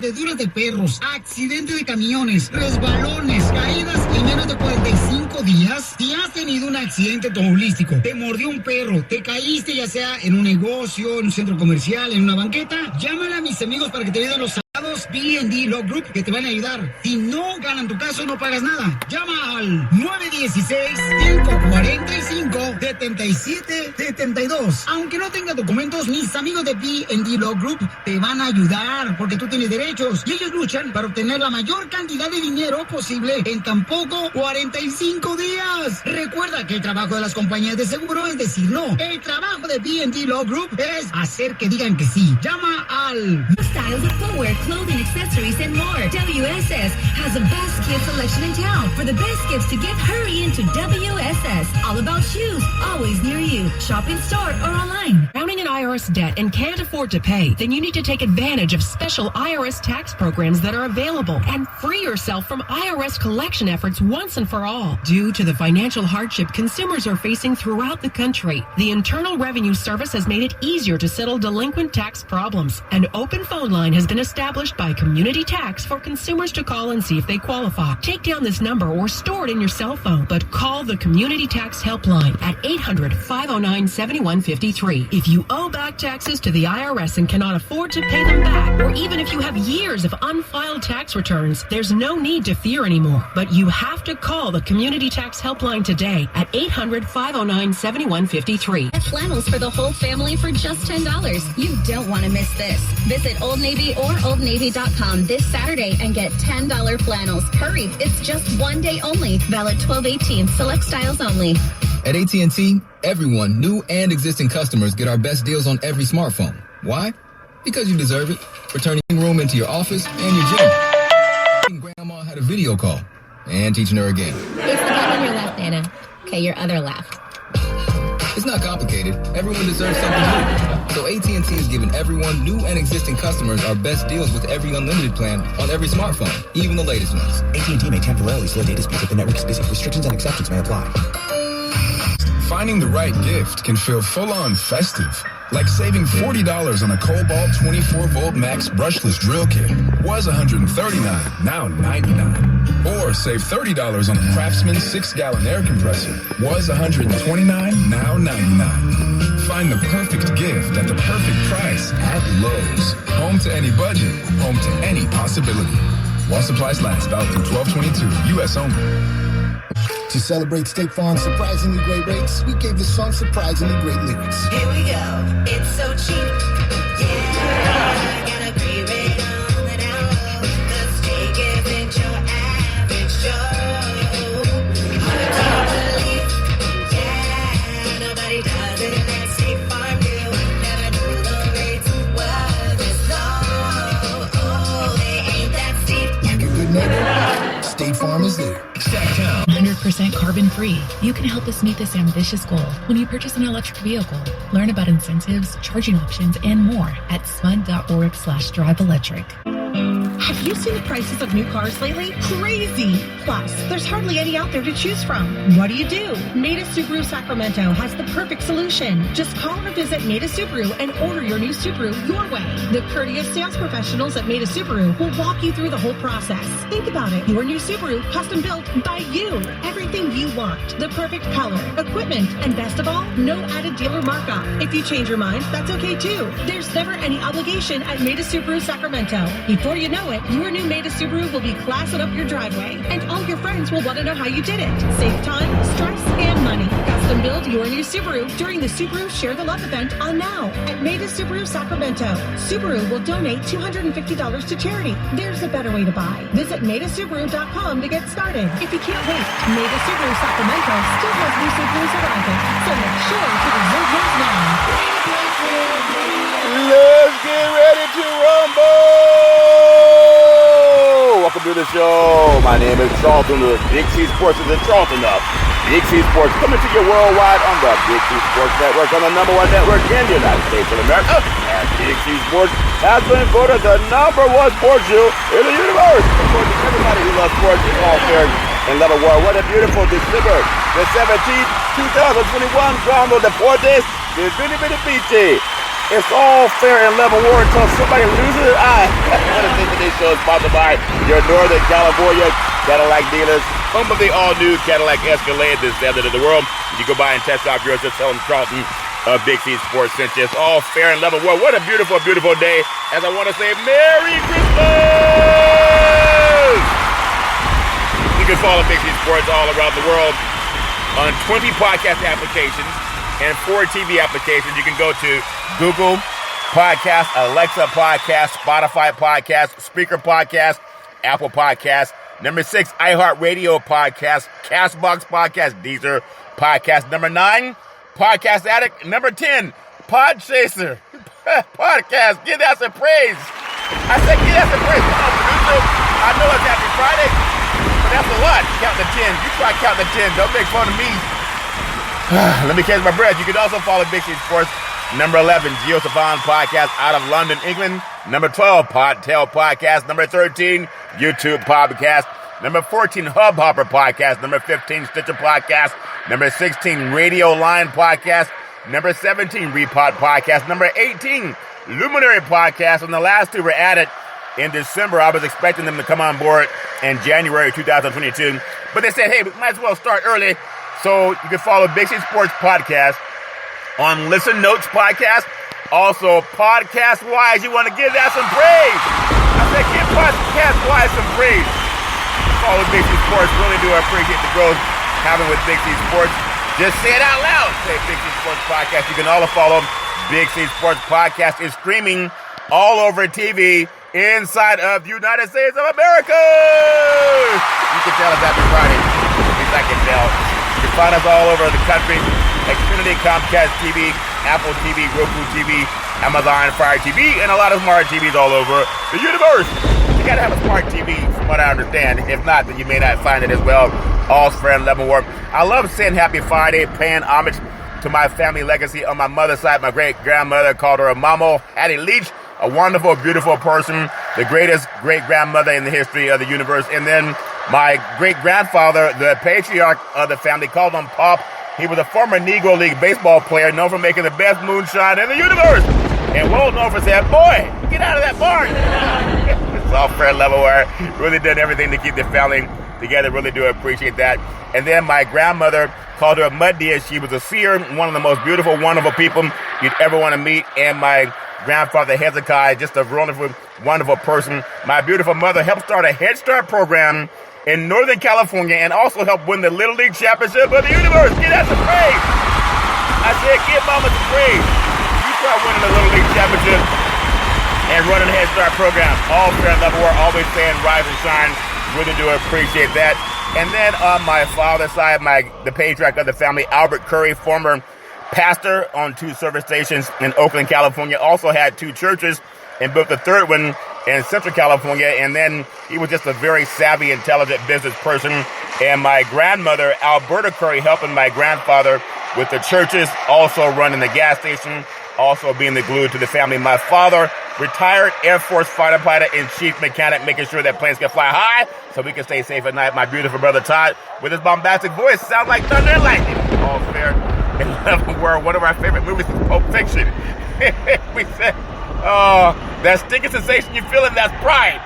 Mordeduras de perros, accidente de camiones, resbalones, caídas en menos de 45 días. Si has tenido un accidente automovilístico, te mordió un perro, te caíste ya sea en un negocio, en un centro comercial, en una banqueta, llámale a mis amigos para que te ayuden los sábados B&D Law Group, que te van a ayudar. Si no ganan tu caso, no pagas nada. Llama al 916-545-7772. Aunque no tengas documentos, mis amigos de B&D Law Group te van a ayudar porque tú tienes derechos y ellos luchan para obtener la mayor cantidad de dinero posible en tan poco 45 días. Recuerda que el trabajo de las compañías de seguro es decir no. El trabajo de B&D Law Group es hacer que digan que sí. Llama al Styles of footwear, clothing, accessories, and more. WSS has the best gift selection in town. For the best gifts to give, hurry into WSS. All about shoes, always near you. Shop in store or online. Drowning in IRS debt and can't afford to pay? Then you need to take advantage of special IRS tax programs that are available and free yourself from IRS collection efforts once and for all. Due to the financial hardship consumers are facing throughout the country, the Internal Revenue Service has made it easier to settle delinquent tax problems. An open phone line has been established by Community Tax for consumers to call and see if they qualify. Take down this number or store it in your cell phone, but call the Community Tax Helpline at 800-509-7153. If you owe back taxes to the IRS and cannot afford to pay them back, or even if you have years of unfiled tax returns, there's no need to fear anymore. But you have to call the Community Tax Helpline today at 800-509-7153. Get flannels for the whole family for just $10. You don't want to miss this. Visit Old Navy or OldNavy.com this Saturday and get $10 flannels. Hurry, it's just one day only. Valid 12/18. Select styles only. At AT&T, everyone, new and existing customers, get our best deals on every smartphone. Why? Because you deserve it. For turning room into your office and your gym. Grandma had a video call. And teaching her again. It's the guy on your left, Anna. Okay, your other left. It's not complicated. Everyone deserves something new. So AT&T is giving everyone, new and existing customers, our best deals with every unlimited plan on every smartphone, even the latest ones. AT&T may temporarily slow data speeds if the network is busy. Restrictions and exceptions may apply. Finding the right gift can feel full-on festive. Like saving $40 on a Cobalt 24-volt Max brushless drill kit. Was $139, now $99. Or save $30 on a Craftsman 6-gallon air compressor. Was $129, now $99. Find the perfect gift at the perfect price at Lowe's. Home to any budget, home to any possibility. While supplies last, valid through 12/22, U.S. only. To celebrate State Farm's surprisingly great rates, we gave the song surprisingly great lyrics. Here we go, it's so cheap. Yeah, get a great rate on the down low. The State isn't your average Joe. Hard to believe, yeah, nobody does it like State Farm do. Never knew the rates were this low. Oh, they ain't that steep. Like a good neighbor, State Farm is there. 100% carbon-free. You can help us meet this ambitious goal when you purchase an electric vehicle. Learn about incentives, charging options, and more at smud.org/drive-electric. Have you seen the prices of new cars lately? Crazy! Plus, there's hardly any out there to choose from. What do? Maida Subaru Sacramento has the perfect solution. Just call or visit Maida Subaru and order your new Subaru your way. The courteous sales professionals at Maida Subaru will walk you through the whole process. Think about it. Your new Subaru, custom built by you. Everything you want. The perfect color, equipment, and best of all, no added dealer markup. If you change your mind, that's okay too. There's never any obligation at Maida Subaru Sacramento. Before you know it, your new Maida Subaru will be classing up your driveway, and all your friends will want to know how you did it. Save time, stress, and money. Custom build your new Subaru during the Subaru Share the Love event on now at Maida Subaru Sacramento. Subaru will donate $250 to charity. There's a better way to buy. Visit MaidaSubaru.com to get started. If you can't wait, Maida Subaru Sacramento still has new Subarus arriving, so make sure to reserve yours now. Let's get ready to rumble! Welcome to the show. My name is Charlton with Big C Sports is in Charlton up. Big C Sports coming to you worldwide on the Big C Sports Network, on the #1 network in the United States of America. And Big C Sports has been voted the #1 sports show in the universe. According to everybody who loves sports in all fairness and level war. What a beautiful December the 17th, 2021, Ground Deportes, the Bitty Bitty Beachy. It's all fair and level war until somebody loses an eye. Today's show is sponsored by your Northern California Cadillac dealers. Home of the all-new Cadillac Escalade, the standard of the world. You can buy and test drive yours. Just tell them Charlton of Big C Sports sent you. It's all fair and level war. What a beautiful, beautiful day. As I want to say, Merry Christmas! You can follow Big C Sports all around the world on 20 podcast applications and 4 TV applications. You can go to Google Podcast, Alexa Podcast, Spotify Podcast, Speaker Podcast, Apple Podcast. Number 6, iHeart-Radio Podcast, Castbox Podcast, Deezer Podcast. Number 9, Podcast Addict. Number 10, Podchaser Podcast. Give that some praise. I said give that some praise. Come on, producer. I know it's Happy Friday, but that's a lot. Counting the 10. You try counting the 10. Don't make fun of me. Let me catch my breath. You can also follow Big C Sports. Number 11, Gio Savon Podcast out of London, England. Number 12, Podtail Podcast. Number 13, YouTube Podcast. Number 14, Hubhopper Podcast. Number 15, Stitcher Podcast. Number 16, Radio Line Podcast. Number 17, Repod Podcast. Number 18, Luminary Podcast. And the last 2 were added in December. I was expecting them to come on board in January 2022. But they said, hey, we might as well start early. So you can follow Big C Sports Podcast on Listen Notes Podcast. Also, Podcast Wise, you want to give that some praise. I said, give Podcast Wise some praise. Follow Big C Sports. Really do appreciate the growth having with Big C Sports. Just say it out loud. Say Big C Sports Podcast. You can also follow Big C Sports Podcast. Is streaming all over TV inside of the United States of America. You can tell us Happy Friday. At least I can tell. You can find us all over the country. Xfinity, Comcast TV, Apple TV, Roku TV, Amazon Fire TV, and a lot of smart TVs all over the universe. You gotta have a smart TV, from what I understand. If not, then you may not find it as well. All's fair and level war. I love saying Happy Friday, paying homage to my family legacy on my mother's side. My great-grandmother called her a Mamo Hattie Leach, a wonderful, beautiful person, the greatest great-grandmother in the history of the universe. And then my great-grandfather, the patriarch of the family, called him Pop. He was a former Negro League baseball player known for making the best moonshine in the universe. And well known for saying, boy, get out of that barn. It's all fair level where really did everything to keep the family together. Really do appreciate that. And then my grandmother called her a mud deer. She was a seer, one of the most beautiful, wonderful people you'd ever want to meet. And my grandfather, Hezekiah, just a wonderful, wonderful person. My beautiful mother helped start a Head Start program in Northern California and also helped win the Little League Championship of the universe. Get that some praise. I said, give mama some praise. You start winning the Little League Championship and running the Head Start program. All fair and level, we're always saying rise and shine. Really do appreciate that. And then on my father's side, the patriarch of the family, Albert Curry, former pastor on 2 service stations in Oakland, California, also had 2 churches and built the 3rd one in Central California. And then he was just a very savvy, intelligent business person. And my grandmother, Alberta Curry, helping my grandfather with the churches, also running the gas station, also being the glue to the family. My father, retired Air Force fighter pilot and chief mechanic, making sure that planes can fly high so we can stay safe at night. My beautiful brother Todd, with his bombastic voice, sounds like thunder and lightning. All fair and level were one of our favorite movies is Pulp Fiction. We said, oh, that stinking sensation you feeling, that's pride.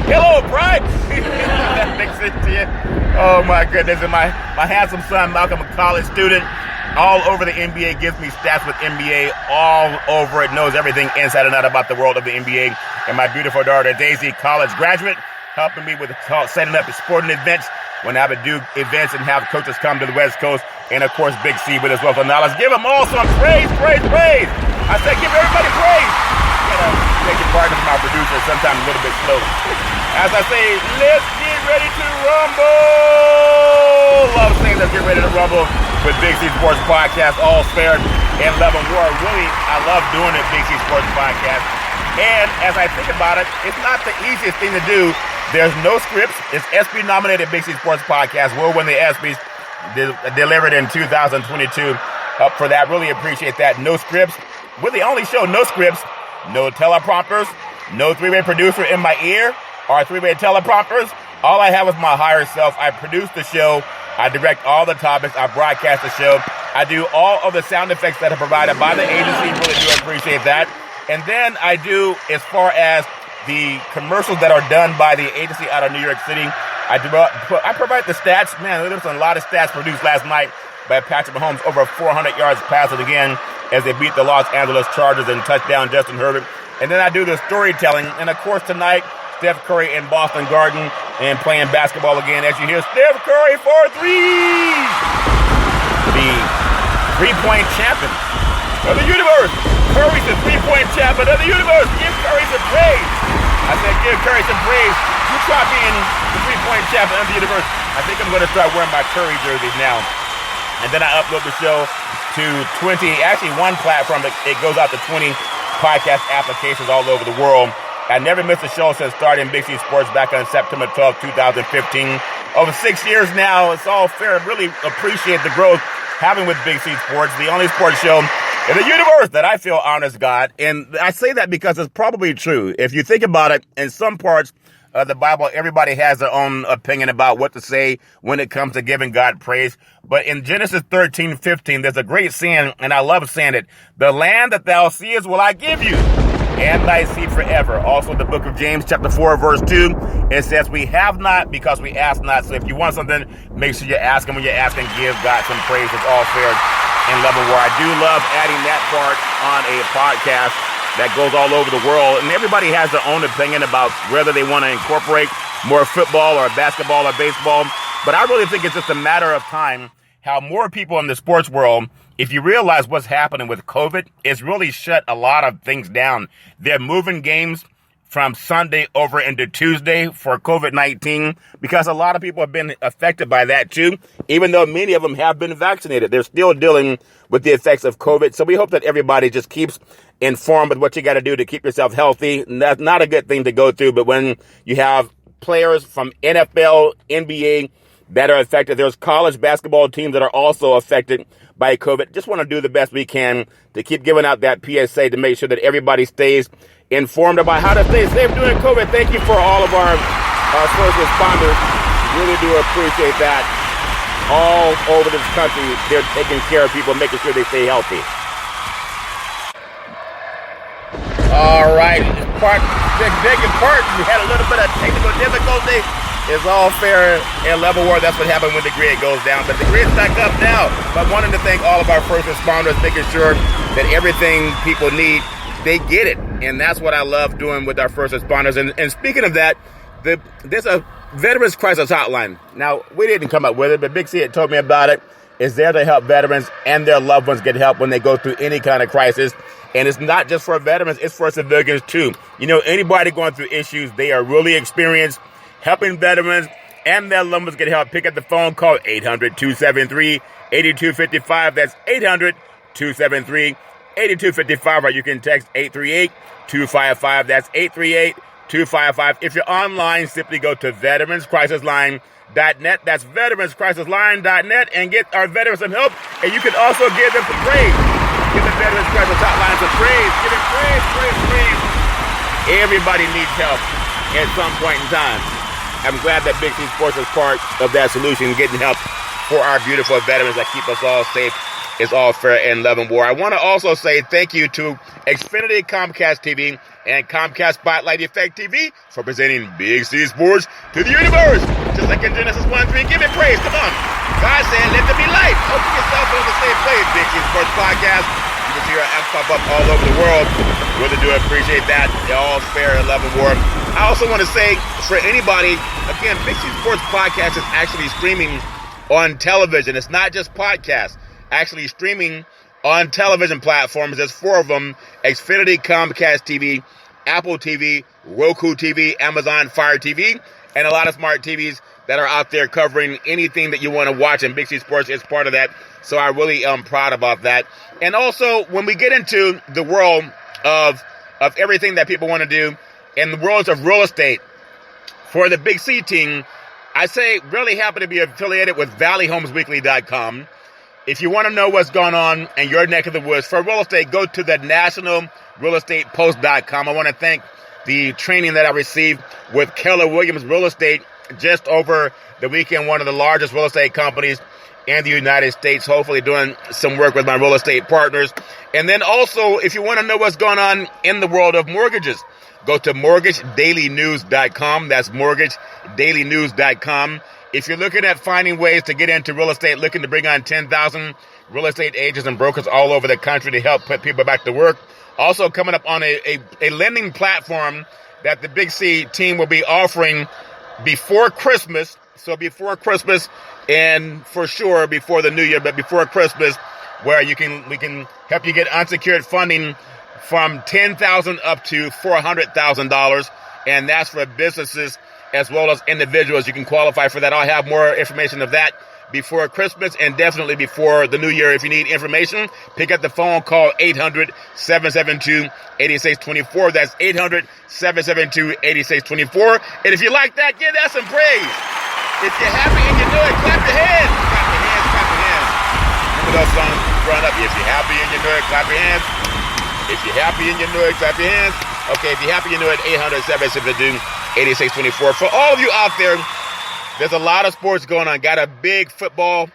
Hello, pride. That makes sense to you. Oh my goodness. And my handsome son, Malcolm, a college student, all over the NBA, gives me stats with NBA all over it, knows everything inside and out about the world of the NBA. And my beautiful daughter, Daisy, college graduate, helping me with setting up the sporting events when I would do events and have coaches come to the West Coast. And, of course, Big C with his wealth of knowledge. Give them all some praise, praise, praise. I said give everybody praise. You know, take your partner from our producer, sometimes a little bit slow. As I say, let's get ready to rumble. Love saying let's get ready to rumble with Big C Sports Podcast, all fair and level war. Really, I love doing it, Big C Sports Podcast. And as I think about it, it's not the easiest thing to do. There's no scripts. It's ESPY nominated Big C Sports Podcast. We'll win the ESPYs delivered in 2022. Up for that. Really appreciate that. No scripts. We're the only show, no scripts, no teleprompters, no 3-way producer in my ear or 3-way teleprompters. All I have is my higher self. I produce the show. I direct all the topics. I broadcast the show. I do all of the sound effects that are provided by the agency. Really do appreciate that. And then I do, as far as the commercials that are done by the agency out of New York City, I provide the stats. Man, there was a lot of stats produced last night by Patrick Mahomes, over 400 yards passing again as they beat the Los Angeles Chargers and touchdown Justin Herbert. And then I do the storytelling. And, of course, tonight, Steph Curry in Boston Garden and playing basketball again. As you hear, Steph Curry for threes! The three-point champion of the universe. Curry's the three-point champion of the universe. Give Curry some praise. I said, give Curry some praise. You try being the three-point champion of the universe. I think I'm going to start wearing my Curry jerseys now. And then I upload the show to 20, actually one platform. It goes out to 20 podcast applications all over the world. I never missed a show since starting Big C Sports back on September 12, 2015. Over 6 years now, it's all fair. I really appreciate the growth having with Big C Sports, the only sports show in the universe that I feel honors God. And I say that because it's probably true. If you think about it, in some parts of the Bible, everybody has their own opinion about what to say when it comes to giving God praise. But in Genesis 13:15, there's a great saying, and I love saying it. The land that thou seest will I give you, and thy seed forever. Also, the book of James, chapter 4, verse 2, it says, we have not because we ask not. So if you want something, make sure you ask him. When you're asking, give God some praise. It's all fair and loving. Where I do love adding that part on a podcast that goes all over the world. And everybody has their own opinion about whether they want to incorporate more football or basketball or baseball. But I really think it's just a matter of time how more people in the sports world, if you realize what's happening with COVID, it's really shut a lot of things down. They're moving games from Sunday over into Tuesday for COVID-19 because a lot of people have been affected by that too. Even though many of them have been vaccinated, they're still dealing with the effects of COVID. So we hope that everybody just keeps informed with what you got to do to keep yourself healthy. And that's not a good thing to go through, but when you have players from NFL, NBA that are affected, there's college basketball teams that are also affected by COVID. Just want to do the best we can to keep giving out that PSA to make sure that everybody stays informed about how to stay safe during COVID. Thank you for all of our first responders. Really do appreciate that. All over this country, they're taking care of people, making sure they stay healthy. All right, begging pardon, we had a little bit of technical difficulty. It's all fair and level war. That's what happened when the grid goes down. But the grid's back up now. But wanting to thank all of our first responders, making sure that everything people need, they get it. And that's what I love doing with our first responders. And speaking of that, there's a Veterans Crisis Hotline. Now, we didn't come up with it, but Big C had told me about it. It's there to help veterans and their loved ones get help when they go through any kind of crisis. And it's not just for veterans, it's for civilians too. You know, anybody going through issues, they are really experienced helping veterans and their loved ones get help. Pick up the phone, call 800-273-8255. That's 800-273-8255. Or you can text 838-255. That's 838-255. If you're online, simply go to veteranscrisisline.net. That's veteranscrisisline.net and get our veterans some help. And you can also give them some praise. Give the Veterans Crisis Hotline some praise. Give them praise. Everybody needs help at some point in time. I'm glad that Big C Sports is part of that solution, getting help for our beautiful veterans that keep us all safe. It's all fair and love and war. I want to also say thank you to Xfinity Comcast TV and Comcast Spotlight Effect TV for presenting Big C Sports to the universe. Just like in Genesis 1:3, give me praise. Come on. God said, let there be light. Open yourself in the same place. Big C Sports Podcast. You can see our apps pop up all over the world. Really do appreciate that. They're all fair and love and war. I also want to say, for anybody, again, Big C Sports Podcast is actually streaming on television. It's not just podcasts. Actually streaming on television platforms. There's 4 of them: Xfinity, Comcast TV, Apple TV, Roku TV, Amazon Fire TV, and a lot of smart TVs that are out there covering anything that you want to watch, and Big C Sports is part of that. So I really am proud about that. And also, when we get into the world of everything that people want to do in the world of real estate, for the Big C team, I say really happy to be affiliated with valleyhomesweekly.com. If you want to know what's going on in your neck of the woods for real estate, go to the nationalrealestatepost.com. I want to thank the training that I received with Keller Williams Real Estate just over the weekend, one of the largest real estate companies in the United States, hopefully doing some work with my real estate partners. And then also, if you want to know what's going on in the world of mortgages, go to mortgagedailynews.com. That's mortgagedailynews.com. If you're looking at finding ways to get into real estate, looking to bring on 10,000 real estate agents and brokers all over the country to help put people back to work. Also coming up on a lending platform that the Big C team will be offering before Christmas. So before Christmas, and for sure before the new year, but before Christmas, where we can help you get unsecured funding from $10,000 up to $400,000, and that's for businesses as well as individuals. You can qualify for that. I'll have more information of that before Christmas and definitely before the new year. If you need information, pick up the phone, call 800-772-8624. That's 800-772-8624. And if you like that, give that some praise. If you're happy and you know it, clap your hands. Clap your hands, clap your hands. Remember those songs growing up? If you're happy and you know it, clap your hands. If you're happy and you know it, clap your hands. Okay, if you're happy and you know it, 800-772-8624. For all of you out there, there's a lot of sports going on. Got a big football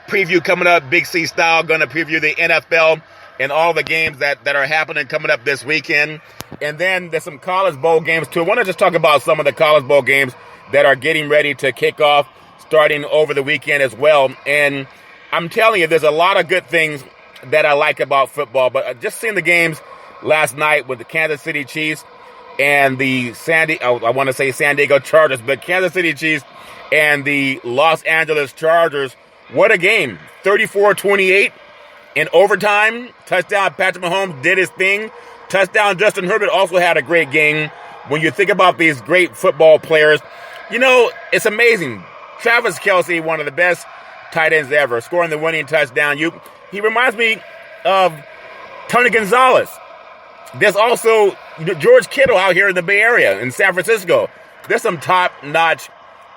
preview coming up, Big C style, going to preview the NFL and all the games that are happening coming up this weekend. And then there's some college bowl games too. I want to just talk about some of the college bowl games that are getting ready to kick off starting over the weekend as well. And I'm telling you, there's a lot of good things that I like about football. But just seeing the games last night with the Kansas City Chiefs and the San Diego Chargers, but Kansas City Chiefs and the Los Angeles Chargers, what a game. 34-28 in overtime. Touchdown, Patrick Mahomes did his thing. Touchdown, Justin Herbert also had a great game. When you think about these great football players, you know, it's amazing. Travis Kelce, one of the best tight ends ever, scoring the winning touchdown. He reminds me of Tony Gonzalez. There's also George Kittle out here in the Bay Area in San Francisco. There's some top-notch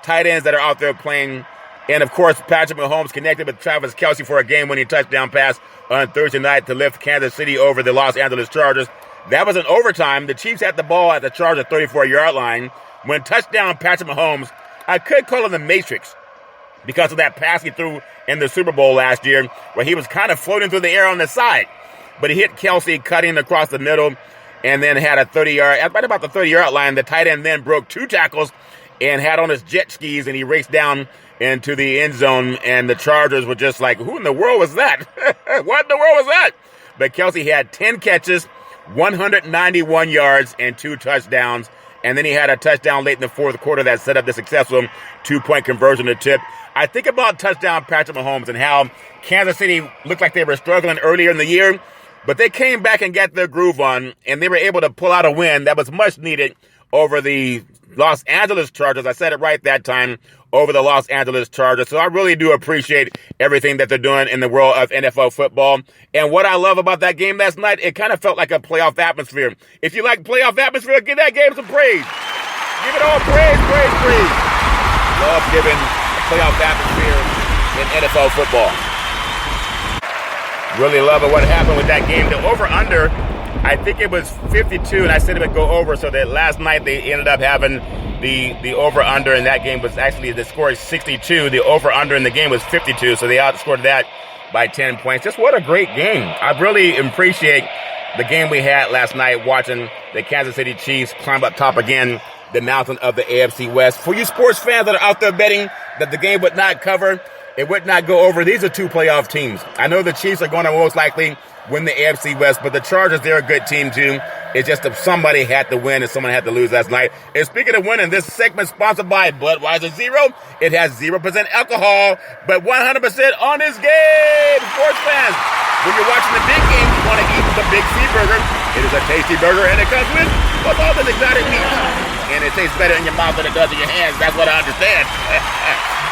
tight ends that are out there playing. And, of course, Patrick Mahomes connected with Travis Kelce for a game-winning touchdown pass on Thursday night to lift Kansas City over the Los Angeles Chargers. That was in overtime. The Chiefs had the ball at the Chargers 34-yard line. When touchdown Patrick Mahomes, I could call him the Matrix because of that pass he threw in the Super Bowl last year where he was kind of floating through the air on the side. But he hit Kelce cutting across the middle and then had a 30-yard, right about the 30-yard line. The tight end then broke 2 tackles and had on his jet skis, and he raced down into the end zone, and the Chargers were just like, who in the world was that? What in the world was that? But Kelce had 10 catches, 191 yards, and 2 touchdowns. And then he had a touchdown late in the fourth quarter that set up the successful 2-point conversion to tip. I think about touchdown Patrick Mahomes and how Kansas City looked like they were struggling earlier in the year, but they came back and got their groove on, and they were able to pull out a win that was much needed over the Los Angeles Chargers. I said it right that time, over the Los Angeles Chargers. So I really do appreciate everything that they're doing in the world of NFL football. And what I love about that game last night, it kind of felt like a playoff atmosphere. If you like playoff atmosphere, give that game some praise. Give it all praise, praise, praise. Love giving playoff atmosphere in NFL football. Really love what happened with that game. The over-under, I think it was 52, and I said it would go over, so that last night they ended up having the over-under in that game was actually, the score is 62. The over-under in the game was 52, so they outscored that by 10 points. Just what a great game. I really appreciate the game we had last night, watching the Kansas City Chiefs climb up top again, the mountain of the AFC West. For you sports fans that are out there betting that the game would not cover, it would not go over, these are 2 playoff teams. I know the Chiefs are going to most likely win the AFC West, but the Chargers, they're a good team too. It's just if somebody had to win and someone had to lose last night. And speaking of winning, this segment is sponsored by Budweiser Zero. It has 0% alcohol, but 100% on this game. Sports fans, when you're watching the big game, you want to eat the Big C burger. It is a tasty burger, and it comes with all the exotic meats. And it tastes better in your mouth than it does in your hands. That's what I understand.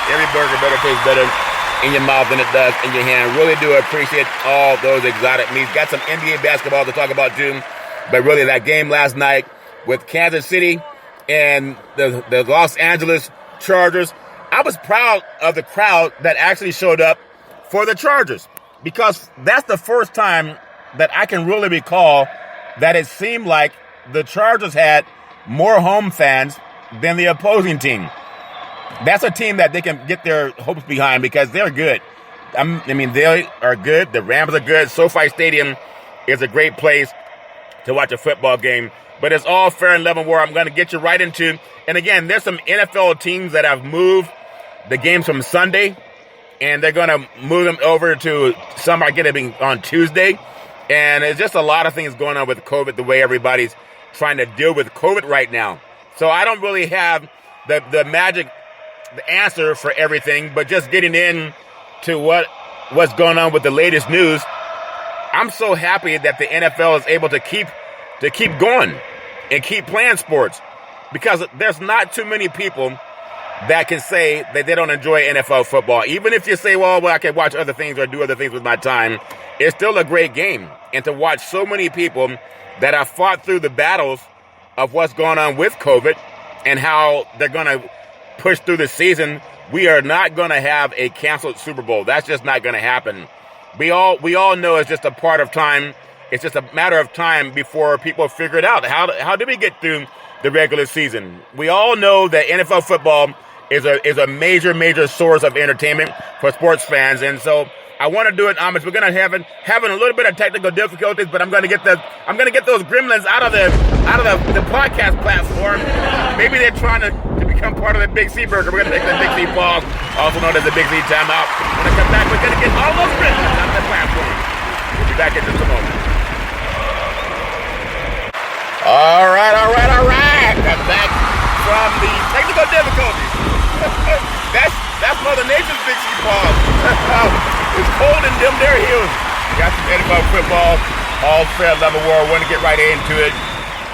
Every burger better taste better in your mouth than it does in your hand. Really do appreciate all those exotic meats. Got some NBA basketball to talk about too. But really, that game last night with Kansas City and the Los Angeles Chargers, I was proud of the crowd that actually showed up for the Chargers, because that's the first time that I can really recall that it seemed like the Chargers had more home fans than the opposing team. That's a team that they can get their hopes behind because they're good. they are good. The Rams are good. SoFi Stadium is a great place to watch a football game. But it's all fair and level where I'm going to get you right into. And again, there's some NFL teams that have moved the games from Sunday, and they're going to move them over to, some are going to be on Tuesday. And there's just a lot of things going on with COVID, the way everybody's trying to deal with COVID right now. So I don't really have the magic, the answer for everything, but just getting in to what's going on with the latest news. I'm so happy that the NFL is able to keep going and keep playing sports, because there's not too many people that can say that they don't enjoy NFL football. Even if you say, well, I can watch other things or do other things with my time, it's still a great game. And to watch so many people that have fought through the battles of what's going on with COVID and how they're going to push through the season, we are not going to have a canceled Super Bowl. That's just not going to happen. We all know it's just a part of time. It's just a matter of time before people figure it out. How did we get through the regular season? We all know that NFL football is a major source of entertainment for sports fans, and so I want to do it homage. We're gonna having a little bit of technical difficulties, but I'm gonna get those gremlins out of the podcast platform. Maybe they're trying to become part of the Big C Burger. We're gonna take the Big C pause, also known as the Big C timeout. When I come back, we're gonna get all those gremlins out of the platform. We'll be back in just a moment. All right. I'm back from the technical difficulties. That's Mother Nature's Big C pause. It's cold in them there hills. Got some NFL football, all fair level war. Want to get right into it.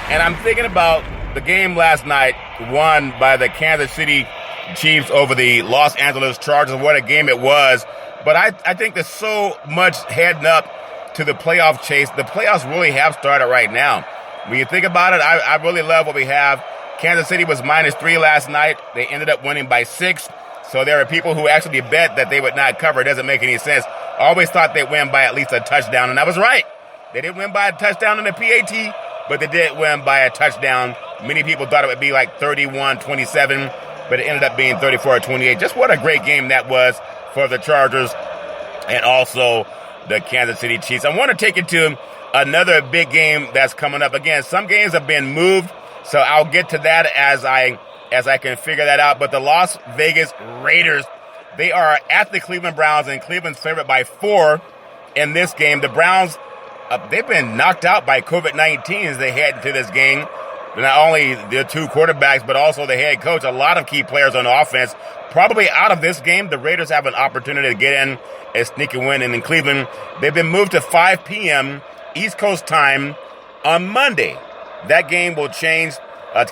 And I'm thinking about the game last night, won by the Kansas City Chiefs over the Los Angeles Chargers. What a game it was. But I think there's so much heading up to the playoff chase. The playoffs really have started right now. When you think about it, I really love what we have. Kansas City was -3 last night. They ended up winning by 6. So there are people who actually bet that they would not cover. It doesn't make any sense. I always thought they'd win by at least a touchdown, and I was right. They didn't win by a touchdown in the PAT, but they did win by a touchdown. Many people thought it would be like 31-27, but it ended up being 34-28. Just what a great game that was for the Chargers and also the Kansas City Chiefs. I want to take you to another big game that's coming up. Again, some games have been moved, so I'll get to that as I can figure that out. But the Las Vegas Raiders, they are at the Cleveland Browns, and Cleveland's favored by 4 in this game. The Browns, they've been knocked out by COVID-19 as they head into this game. Not only the two quarterbacks, but also the head coach. A lot of key players on offense. Probably out of this game, the Raiders have an opportunity to get in and sneak a win. And in Cleveland, they've been moved to 5 p.m. East Coast time on Monday. That game will change.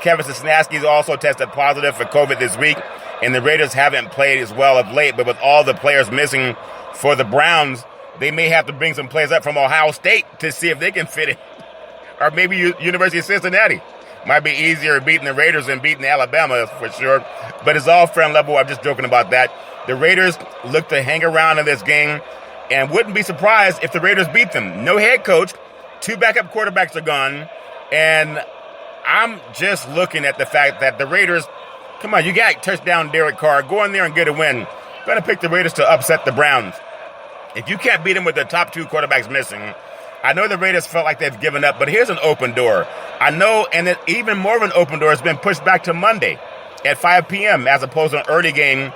Kevin Cincinnati also tested positive for COVID this week, and the Raiders haven't played as well of late. But with all the players missing for the Browns, they may have to bring some players up from Ohio State to see if they can fit in. Or maybe University of Cincinnati. Might be easier beating the Raiders than beating Alabama for sure. But it's all fair and level. I'm just joking about that. The Raiders look to hang around in this game and wouldn't be surprised if the Raiders beat them. No head coach. 2 backup quarterbacks are gone. And I'm just looking at the fact that the Raiders, come on, you got touchdown Derek Carr. Go in there and get a win. I'm going to pick the Raiders to upset the Browns. If you can't beat them with the top 2 quarterbacks missing, I know the Raiders felt like they've given up, but here's an open door. I know, and that even more of an open door has been pushed back to Monday at 5 p.m. as opposed to an early game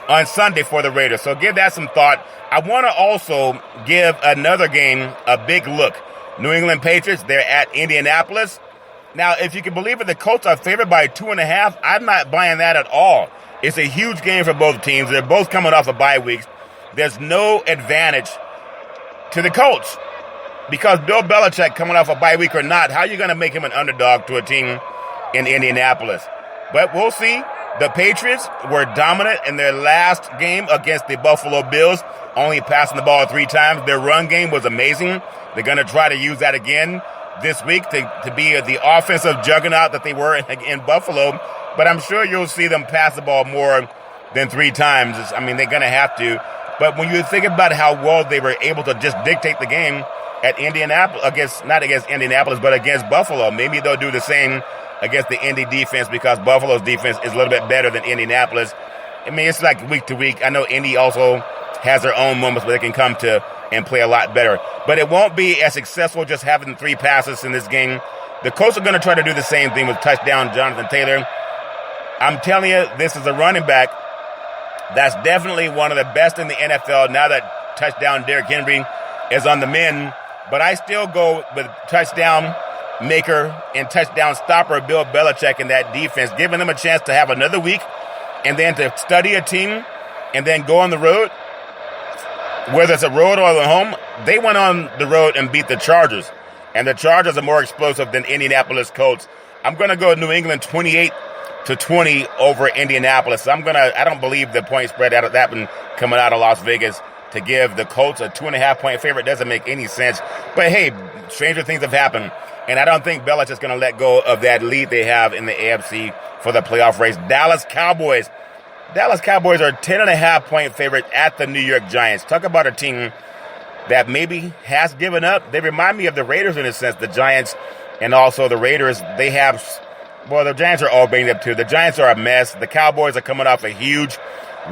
on Sunday for the Raiders. So give that some thought. I want to also give another game a big look. New England Patriots, they're at Indianapolis. Now, if you can believe it, the Colts are favored by 2.5. I'm not buying that at all. It's a huge game for both teams. They're both coming off of bye weeks. There's no advantage to the Colts because Bill Belichick, coming off a bye week or not, how are you going to make him an underdog to a team in Indianapolis? But we'll see. The Patriots were dominant in their last game against the Buffalo Bills, only passing the ball 3 times. Their run game was amazing. They're going to try to use that again this week to be the offensive juggernaut that they were in Buffalo. But I'm sure you'll see them pass the ball more than 3 times. I mean, they're going to have to. But when you think about how well they were able to just dictate the game at Indianapolis, not against Indianapolis, but against Buffalo, maybe they'll do the same against the Indy defense because Buffalo's defense is a little bit better than Indianapolis. I mean, it's like week to week. I know Indy also has their own moments where they can come to and play a lot better. But it won't be as successful just having 3 passes in this game. The Colts are going to try to do the same thing with touchdown Jonathan Taylor. I'm telling you, this is a running back that's definitely one of the best in the NFL now that touchdown Derrick Henry is on the mend. But I still go with touchdown maker and touchdown stopper Bill Belichick in that defense, giving them a chance to have another week and then to study a team and then go on the road. Whether it's a road or at home, they went on the road and beat the Chargers. And the Chargers are more explosive than Indianapolis Colts. I'm going to go New England 28-20 over Indianapolis. I don't believe the point spread out of that one coming out of Las Vegas to give the Colts a 2.5-point favorite doesn't make any sense. But hey, stranger things have happened. And I don't think Belichick's going to let go of that lead they have in the AFC for the playoff race. Dallas Cowboys are 10.5-point favorite at the New York Giants. Talk about a team that maybe has given up. They remind me of the Raiders in a sense, the Giants and also the Raiders. The Giants are all banged up too. The Giants are a mess. The Cowboys are coming off a huge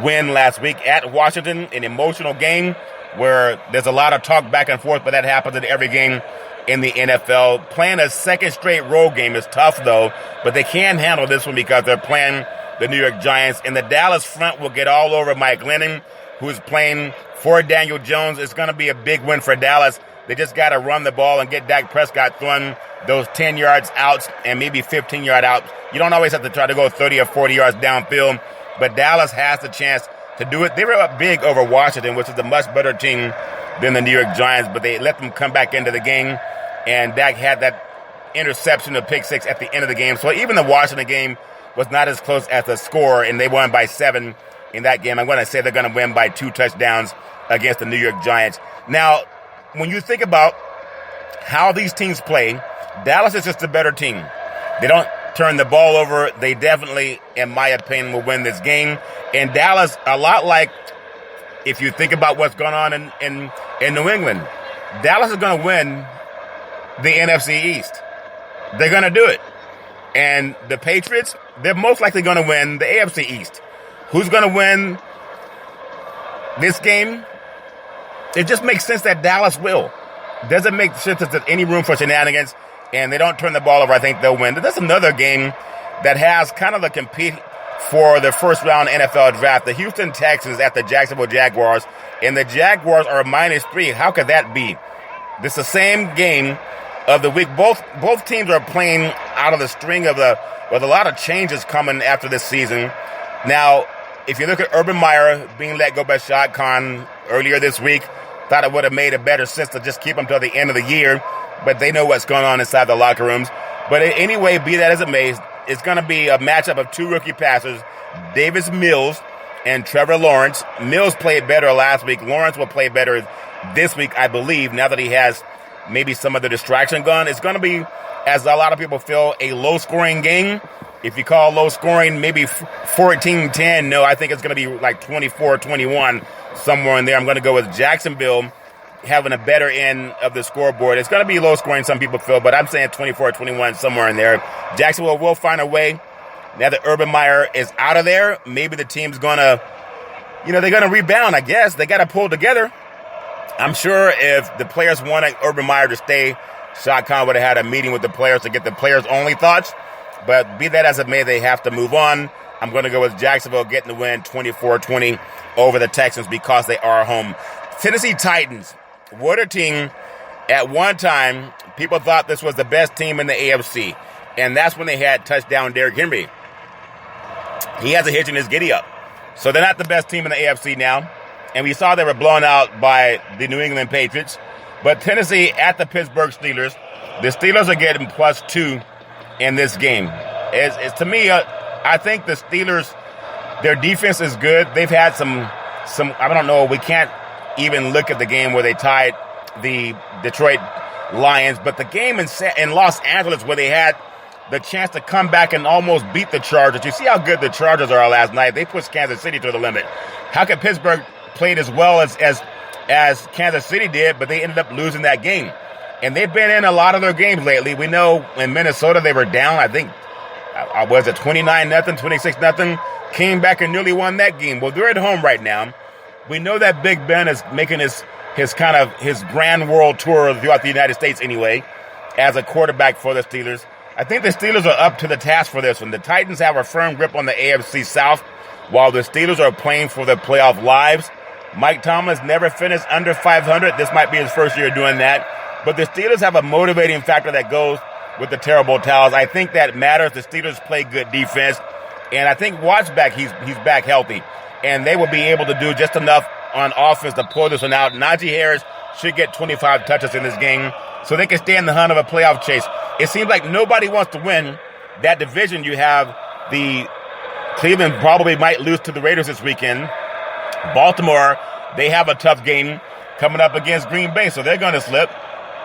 win last week at Washington, an emotional game where there's a lot of talk back and forth, but that happens in every game in the NFL. Playing a second straight road game is tough though, but they can handle this one because they're playing the New York Giants. And the Dallas front will get all over Mike Glennon, who's playing for Daniel Jones. It's going to be a big win for Dallas. They just got to run the ball and get Dak Prescott throwing those 10 yards out and maybe 15-yard out. You don't always have to try to go 30 or 40 yards downfield, but Dallas has the chance to do it. They were up big over Washington, which is a much better team than the New York Giants, but they let them come back into the game, and Dak had that interception of pick six at the end of the game. So even the Washington game was not as close as the score, and they won by 7 in that game. I'm going to say they're going to win by 2 touchdowns against the New York Giants. Now, when you think about how these teams play, Dallas is just a better team. They don't turn the ball over. They definitely, in my opinion, will win this game. And Dallas, a lot like if you think about what's going on in New England, Dallas is going to win the NFC East. They're going to do it. And the Patriots, they're most likely going to win the AFC East. Who's going to win this game? It just makes sense that Dallas will. Doesn't make sense that there's any room for shenanigans, and they don't turn the ball over. I think they'll win. That's another game that has kind of a compete for the first round NFL draft. The Houston Texans at the Jacksonville Jaguars, and the Jaguars are -3. How could that be? This is the same game of the week. Both teams are playing out of the string with a lot of changes coming after this season. Now, if you look at Urban Meyer being let go by Shad Khan earlier this week, thought it would have made a better sense to just keep him till the end of the year, but they know what's going on inside the locker rooms. But anyway, be that as it may, it's going to be a matchup of 2 rookie passers, Davis Mills and Trevor Lawrence. Mills played better last week. Lawrence will play better this week, I believe, now that he has maybe some of the distraction gone. It's going to be, as a lot of people feel, a low-scoring game. If you call low-scoring, maybe 14-10. No, I think it's going to be like 24-21, somewhere in there. I'm going to go with Jacksonville having a better end of the scoreboard. It's going to be low-scoring, some people feel, but I'm saying 24-21, somewhere in there. Jacksonville will find a way. Now that Urban Meyer is out of there, maybe the team's going to, they're going to rebound, I guess. They got to pull together. I'm sure if the players wanted Urban Meyer to stay, Shad Khan would have had a meeting with the players to get the players' only thoughts. But be that as it may, they have to move on. I'm going to go with Jacksonville getting the win 24-20 over the Texans because they are home. Tennessee Titans, what a team. At one time, people thought this was the best team in the AFC. And that's when they had touchdown Derrick Henry. He has a hitch in his giddy-up. So they're not the best team in the AFC now. And we saw they were blown out by the New England Patriots. But Tennessee at the Pittsburgh Steelers. The Steelers are getting +2 in this game. To me, I think the Steelers, their defense is good. They've had some. I don't know. We can't even look at the game where they tied the Detroit Lions, but the game in Los Angeles where they had the chance to come back and almost beat the Chargers. You see how good the Chargers are last night. They pushed Kansas City to the limit. How could Pittsburgh played as well as Kansas City did, but they ended up losing that game? And they've been in a lot of their games lately. We know in Minnesota they were down, I think, was it 29-0, 26-0? Came back and nearly won that game. Well, they're at home right now. We know that Big Ben is making his grand world tour throughout the United States anyway, as a quarterback for the Steelers. I think the Steelers are up to the task for this one. The Titans have a firm grip on the AFC South, while the Steelers are playing for their playoff lives. Mike Tomlin's never finished under 500. This might be his first year doing that. But the Steelers have a motivating factor that goes with the terrible towels. I think that matters. The Steelers play good defense. And I think Watt's back. He's back healthy. And they will be able to do just enough on offense to pull this one out. Najee Harris should get 25 touches in this game so they can stay in the hunt of a playoff chase. It seems like nobody wants to win that division. You have the Cleveland probably might lose to the Raiders this weekend. Baltimore, they have a tough game coming up against Green Bay, so they're going to slip.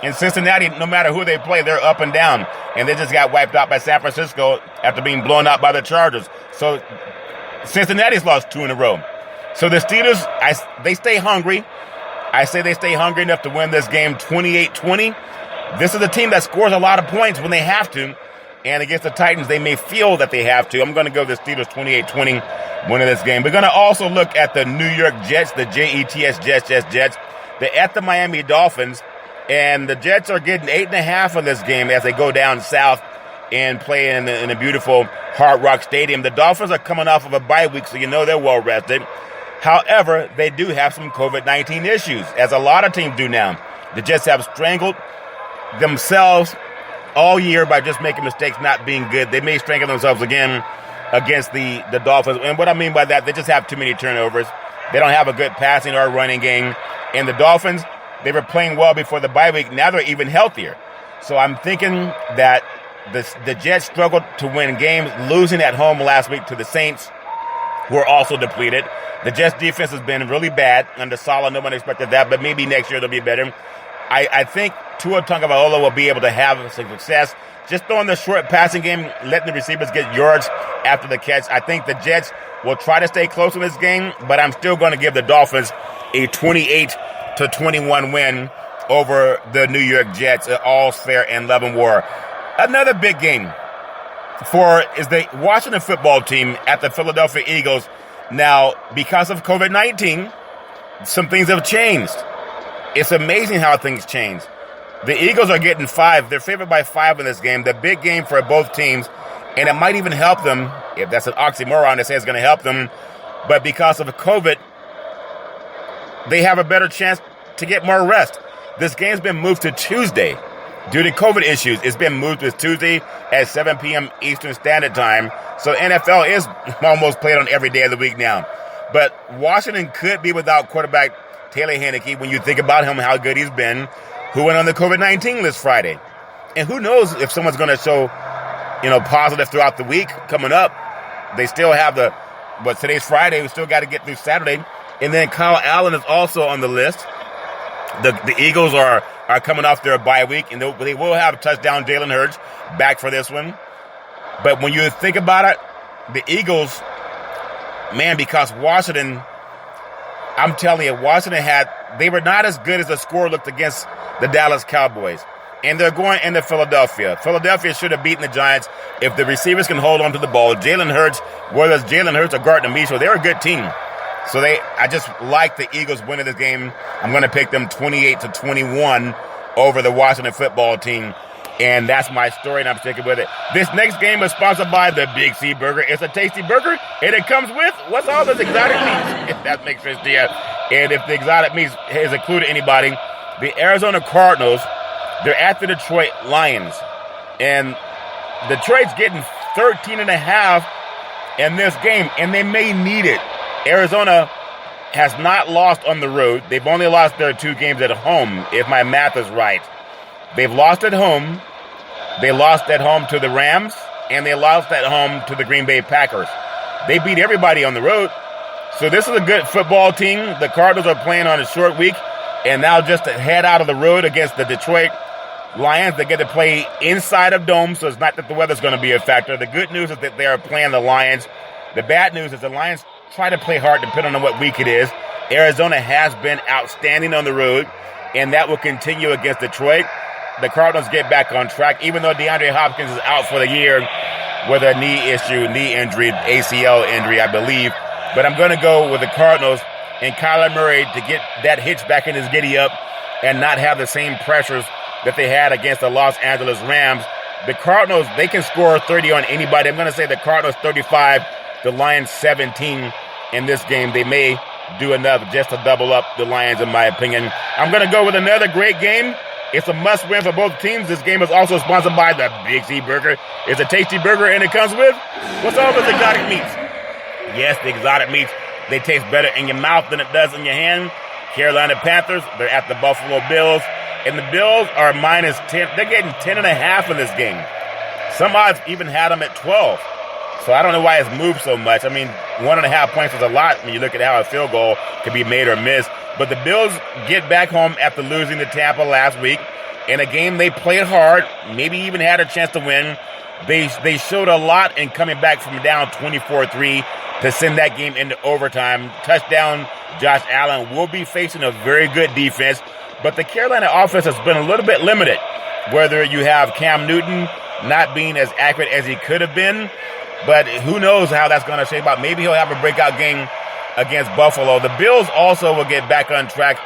And Cincinnati, no matter who they play, they're up and down. And they just got wiped out by San Francisco after being blown out by the Chargers. So Cincinnati's lost 2 in a row. So the Steelers, they stay hungry. I say they stay hungry enough to win this game 28-20. This is a team that scores a lot of points when they have to. And against the Titans, they may feel that they have to. I'm going to go the Steelers 28-20 winning this game. We're going to also look at the New York Jets, the Jets, Jets. They're at the Miami Dolphins. And the Jets are getting 8.5 in this game as they go down south and play in a beautiful Hard Rock Stadium. The Dolphins are coming off of a bye week, so you know they're well rested. However, they do have some COVID-19 issues, as a lot of teams do now. The Jets have strangled themselves all year by just making mistakes, not being good. They may strangle themselves again against the Dolphins. And what I mean by that, they just have too many turnovers. They don't have a good passing or running game. And the Dolphins, they were playing well before the bye week. Now they're even healthier. So I'm thinking that the Jets struggled to win games, losing at home last week to the Saints, who are also depleted. The Jets defense has been really bad under Saleh. No one expected that, but maybe next year they'll be better. I think Tua Tagovailoa will be able to have some success just throwing the short passing game, letting the receivers get yards after the catch. I think the Jets will try to stay close in this game, but I'm still going to give the Dolphins a 28-21 win over the New York Jets. All's fair and love and war. Another big game is the Washington football team at the Philadelphia Eagles. Now, because of COVID-19, some things have changed. It's amazing how things change. The Eagles are getting 5. They're favored by 5 in this game. The big game for both teams, and it might even help them. If that's an oxymoron to say it's going to help them, but because of COVID, they have a better chance to get more rest. This game's been moved to Tuesday due to COVID issues. It's been moved to Tuesday at 7 p.m. Eastern Standard Time. So NFL is almost played on every day of the week now. But Washington could be without quarterback Taylor Heineke when you think about him, how good he's been, who went on the COVID-19 list Friday. And who knows if someone's going to show, positive throughout the week coming up. They still have today's Friday. We still got to get through Saturday. And then Kyle Allen is also on the list. The Eagles are coming off their bye week, and they will have touchdown Jalen Hurts back for this one. But when you think about it, the Eagles, man, because Washington, I'm telling you, they were not as good as the score looked against the Dallas Cowboys. And they're going into Philadelphia. Philadelphia should have beaten the Giants if the receivers can hold on to the ball. Jalen Hurts, whether it's Jalen Hurts or Gardner Minshew, they're a good team. So I just like the Eagles winning this game. I'm going to pick them 28-21 over the Washington football team. And that's my story, and I'm sticking with it. This next game is sponsored by the Big C Burger. It's a tasty burger, and it comes with, what's all this exotic meat? If that makes sense to you. And if the exotic meat has included anybody, the Arizona Cardinals, they're at the Detroit Lions. And Detroit's getting 13.5 in this game, and they may need it. Arizona has not lost on the road. They've only lost their 2 games at home, if my math is right. They've lost at home. They lost at home to the Rams, and they lost at home to the Green Bay Packers. They beat everybody on the road. So this is a good football team. The Cardinals are playing on a short week, and now just to head out of the road against the Detroit Lions, they get to play inside of domes, so it's not that the weather's going to be a factor. The good news is that they are playing the Lions. The bad news is the Lions try to play hard depending on what week it is. Arizona has been outstanding on the road, and that will continue against Detroit. The Cardinals get back on track, even though DeAndre Hopkins is out for the year with a knee injury, ACL injury, I believe. But I'm going to go with the Cardinals and Kyler Murray to get that hitch back in his giddy up and not have the same pressures that they had against the Los Angeles Rams. The Cardinals, they can score 30 on anybody. I'm going to say the Cardinals 35, the Lions 17 in this game. They may do enough just to double up the Lions, in my opinion. I'm going to go with another great game. It's a must-win for both teams. This game is also sponsored by the Big C Burger. It's a tasty burger, and it comes with, what's all those exotic meats? Yes, the exotic meats, they taste better in your mouth than it does in your hand. Carolina Panthers, they're at the Buffalo Bills. And the Bills are minus 10. They're getting 10.5 in this game. Some odds even had them at 12. So I don't know why it's moved so much. I mean, 1.5 points is a lot when you look at how a field goal could be made or missed. But the Bills get back home after losing to Tampa last week. In a game they played hard, maybe even had a chance to win. They showed a lot in coming back from down 24-3 to send that game into overtime. Touchdown, Josh Allen will be facing a very good defense. But the Carolina offense has been a little bit limited, whether you have Cam Newton not being as accurate as he could have been. But who knows how that's going to shape out. Maybe he'll have a breakout game against Buffalo. The Bills also will get back on track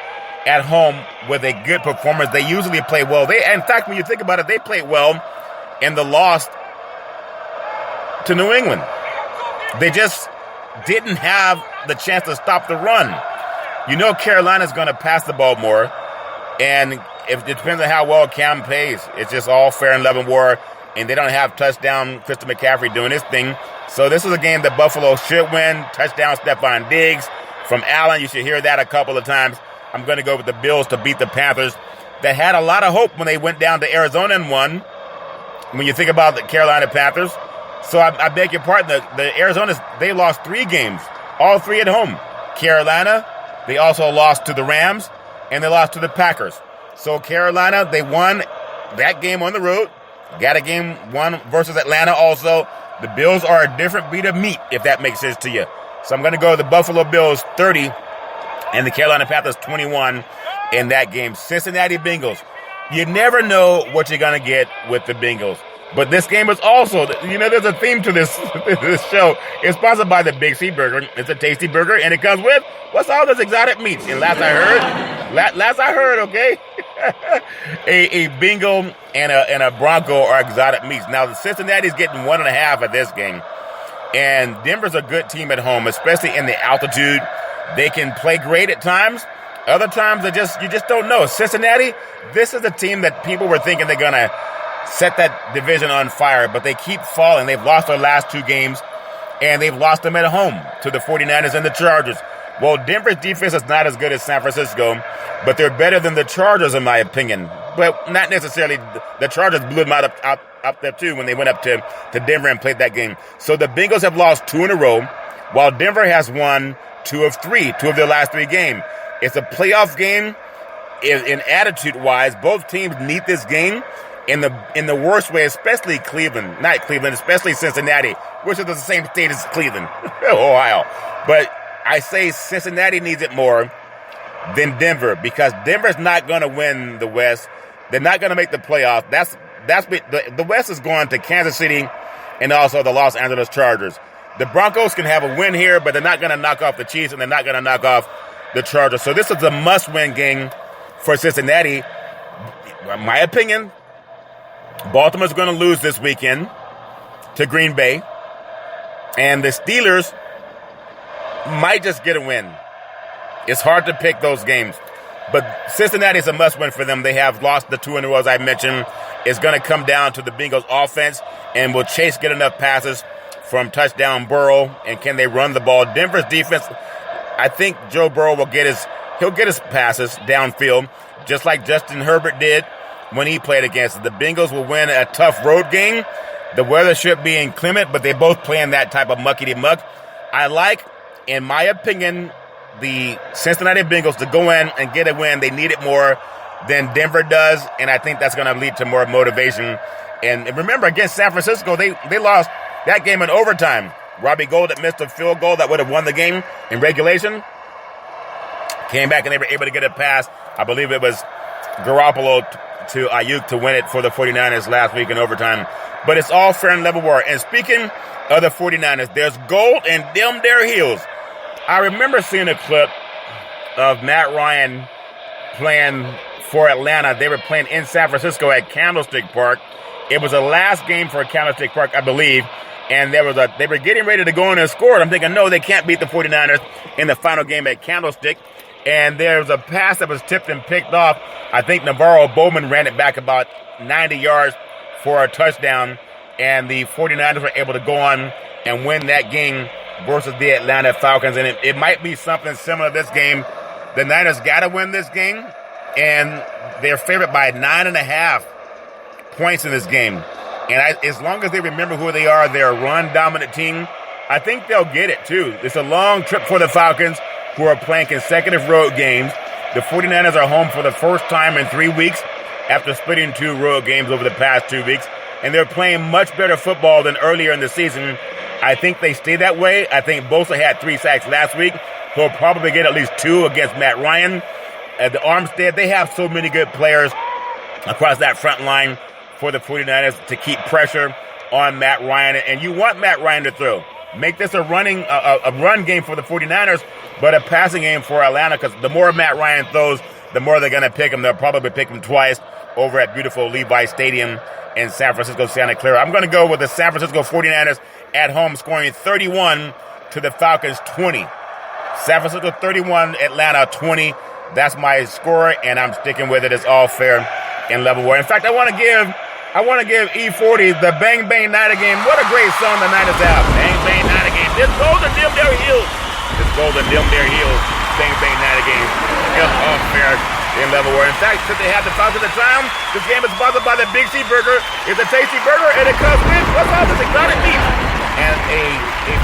at home with a good performance. They usually play well. In fact, when you think about it, they played well in the loss to New England. They just didn't have the chance to stop the run. You know Carolina's going to pass the ball more. And it depends on how well Cam plays. It's just all fair and love and war. And they don't have touchdown Christian McCaffrey doing his thing. So this is a game that Buffalo should win. Touchdown Stephon Diggs from Allen. You should hear that a couple of times. I'm going to go with the Bills to beat the Panthers that had a lot of hope when they went down to Arizona and won. When you think about the Carolina Panthers. So I beg your pardon. The Arizonas, they lost 3 games. All 3 at home. Carolina, they also lost to the Rams. And they lost to the Packers. So Carolina, they won that game on the road. Got a game 1 versus Atlanta also. The Bills are a different breed of meat, if that makes sense to you. So I'm going to go with the Buffalo Bills 30 and the Carolina Panthers 21 in that game. Cincinnati Bengals. You never know what you're going to get with the Bengals. But this game is also, there's a theme to this show. It's sponsored by the Big C Burger. It's a tasty burger, and it comes with, what's all those exotic meats? And last I heard, okay, a Bengal and a Bronco are exotic meats. Now, the Cincinnati's getting 1.5 at this game. And Denver's a good team at home, especially in the altitude. They can play great at times. Other times, you just don't know. Cincinnati, this is a team that people were thinking they're going to set that division on fire, but they keep falling. They've lost their last 2 games, and they've lost them at home to the 49ers and the Chargers. Well, Denver's defense is not as good as San Francisco, but they're better than the Chargers, in my opinion. But not necessarily. The Chargers blew them up there, too, when they went up to Denver and played that game. So the Bengals have lost 2 in a row, while Denver has won 2 of 3, 2 of their last 3 games. It's a playoff game in attitude-wise. Both teams need this game. In the worst way, especially especially Cincinnati, which is the same state as Cleveland, Ohio. But I say Cincinnati needs it more than Denver because Denver's not going to win the West. They're not going to make the playoffs. The West is going to Kansas City and also the Los Angeles Chargers. The Broncos can have a win here, but they're not going to knock off the Chiefs and they're not going to knock off the Chargers. So this is a must-win game for Cincinnati. In my opinion, Baltimore's going to lose this weekend to Green Bay. And the Steelers might just get a win. It's hard to pick those games. But Cincinnati's a must-win for them. They have lost the 2 in a row, as I mentioned. It's going to come down to the Bengals offense. And will Chase get enough passes from touchdown Burrow? And can they run the ball? Denver's defense, I think Joe Burrow will get his passes downfield, just like Justin Herbert did when he played against it. The Bengals will win a tough road game. The weather should be inclement, but they both play in that type of muckety-muck. I like, in my opinion, the Cincinnati Bengals to go in and get a win. They need it more than Denver does, and I think that's going to lead to more motivation. And remember, against San Francisco, they lost that game in overtime. Robbie Gould that missed a field goal that would have won the game in regulation came back and they were able to get a pass. I believe it was Garoppolo to Ayuk to win it for the 49ers last week in overtime. But it's all fair and level war. And speaking of the 49ers, there's gold in them their heels. I remember seeing a clip of Matt Ryan playing for Atlanta. They were playing in San Francisco at Candlestick Park. It was the last game for Candlestick Park, I believe, and they were getting ready to go in and score. I'm thinking, no, they can't beat the 49ers in the final game at Candlestick. And there was a pass that was tipped and picked off. I think Navarro Bowman ran it back about 90 yards for a touchdown, and the 49ers were able to go on and win that game versus the Atlanta Falcons. And it might be something similar to this game. The Niners got to win this game, and they're favored by 9.5 points in this game. And as long as they remember who they are, they're a run-dominant team, I think they'll get it, too. It's a long trip for the Falcons, who are playing consecutive road games. The 49ers are home for the first time in 3 weeks after splitting 2 road games over the past 2 weeks. And they're playing much better football than earlier in the season. I think they stay that way. I think Bosa had 3 sacks last week. He'll probably get at least 2 against Matt Ryan. At the Armstead, they have so many good players across that front line for the 49ers to keep pressure on Matt Ryan. And you want Matt Ryan to throw. Make this a run game for the 49ers, but a passing game for Atlanta, because the more Matt Ryan throws, the more they're going to pick him. They'll probably pick him twice over at beautiful Levi Stadium in San Francisco, Santa Clara. I'm going to go with the San Francisco 49ers at home, scoring 31 to the Falcons 20. San Francisco 31, Atlanta 20. That's my score, and I'm sticking with it. It's all fair and level war. In fact, I want to give E40 the Bang Bang Nighter Game. What a great song the Niners have. Bang Bang Nighter Game. This golden dim their heels. This golden dim their heels. Bang Bang Nighter Game. It's all fair and level war. In fact, since they have the Falcons at the time, this game is sponsored by the Big C Burger. It's a tasty burger, and it comes with, what's all this exotic meat? And a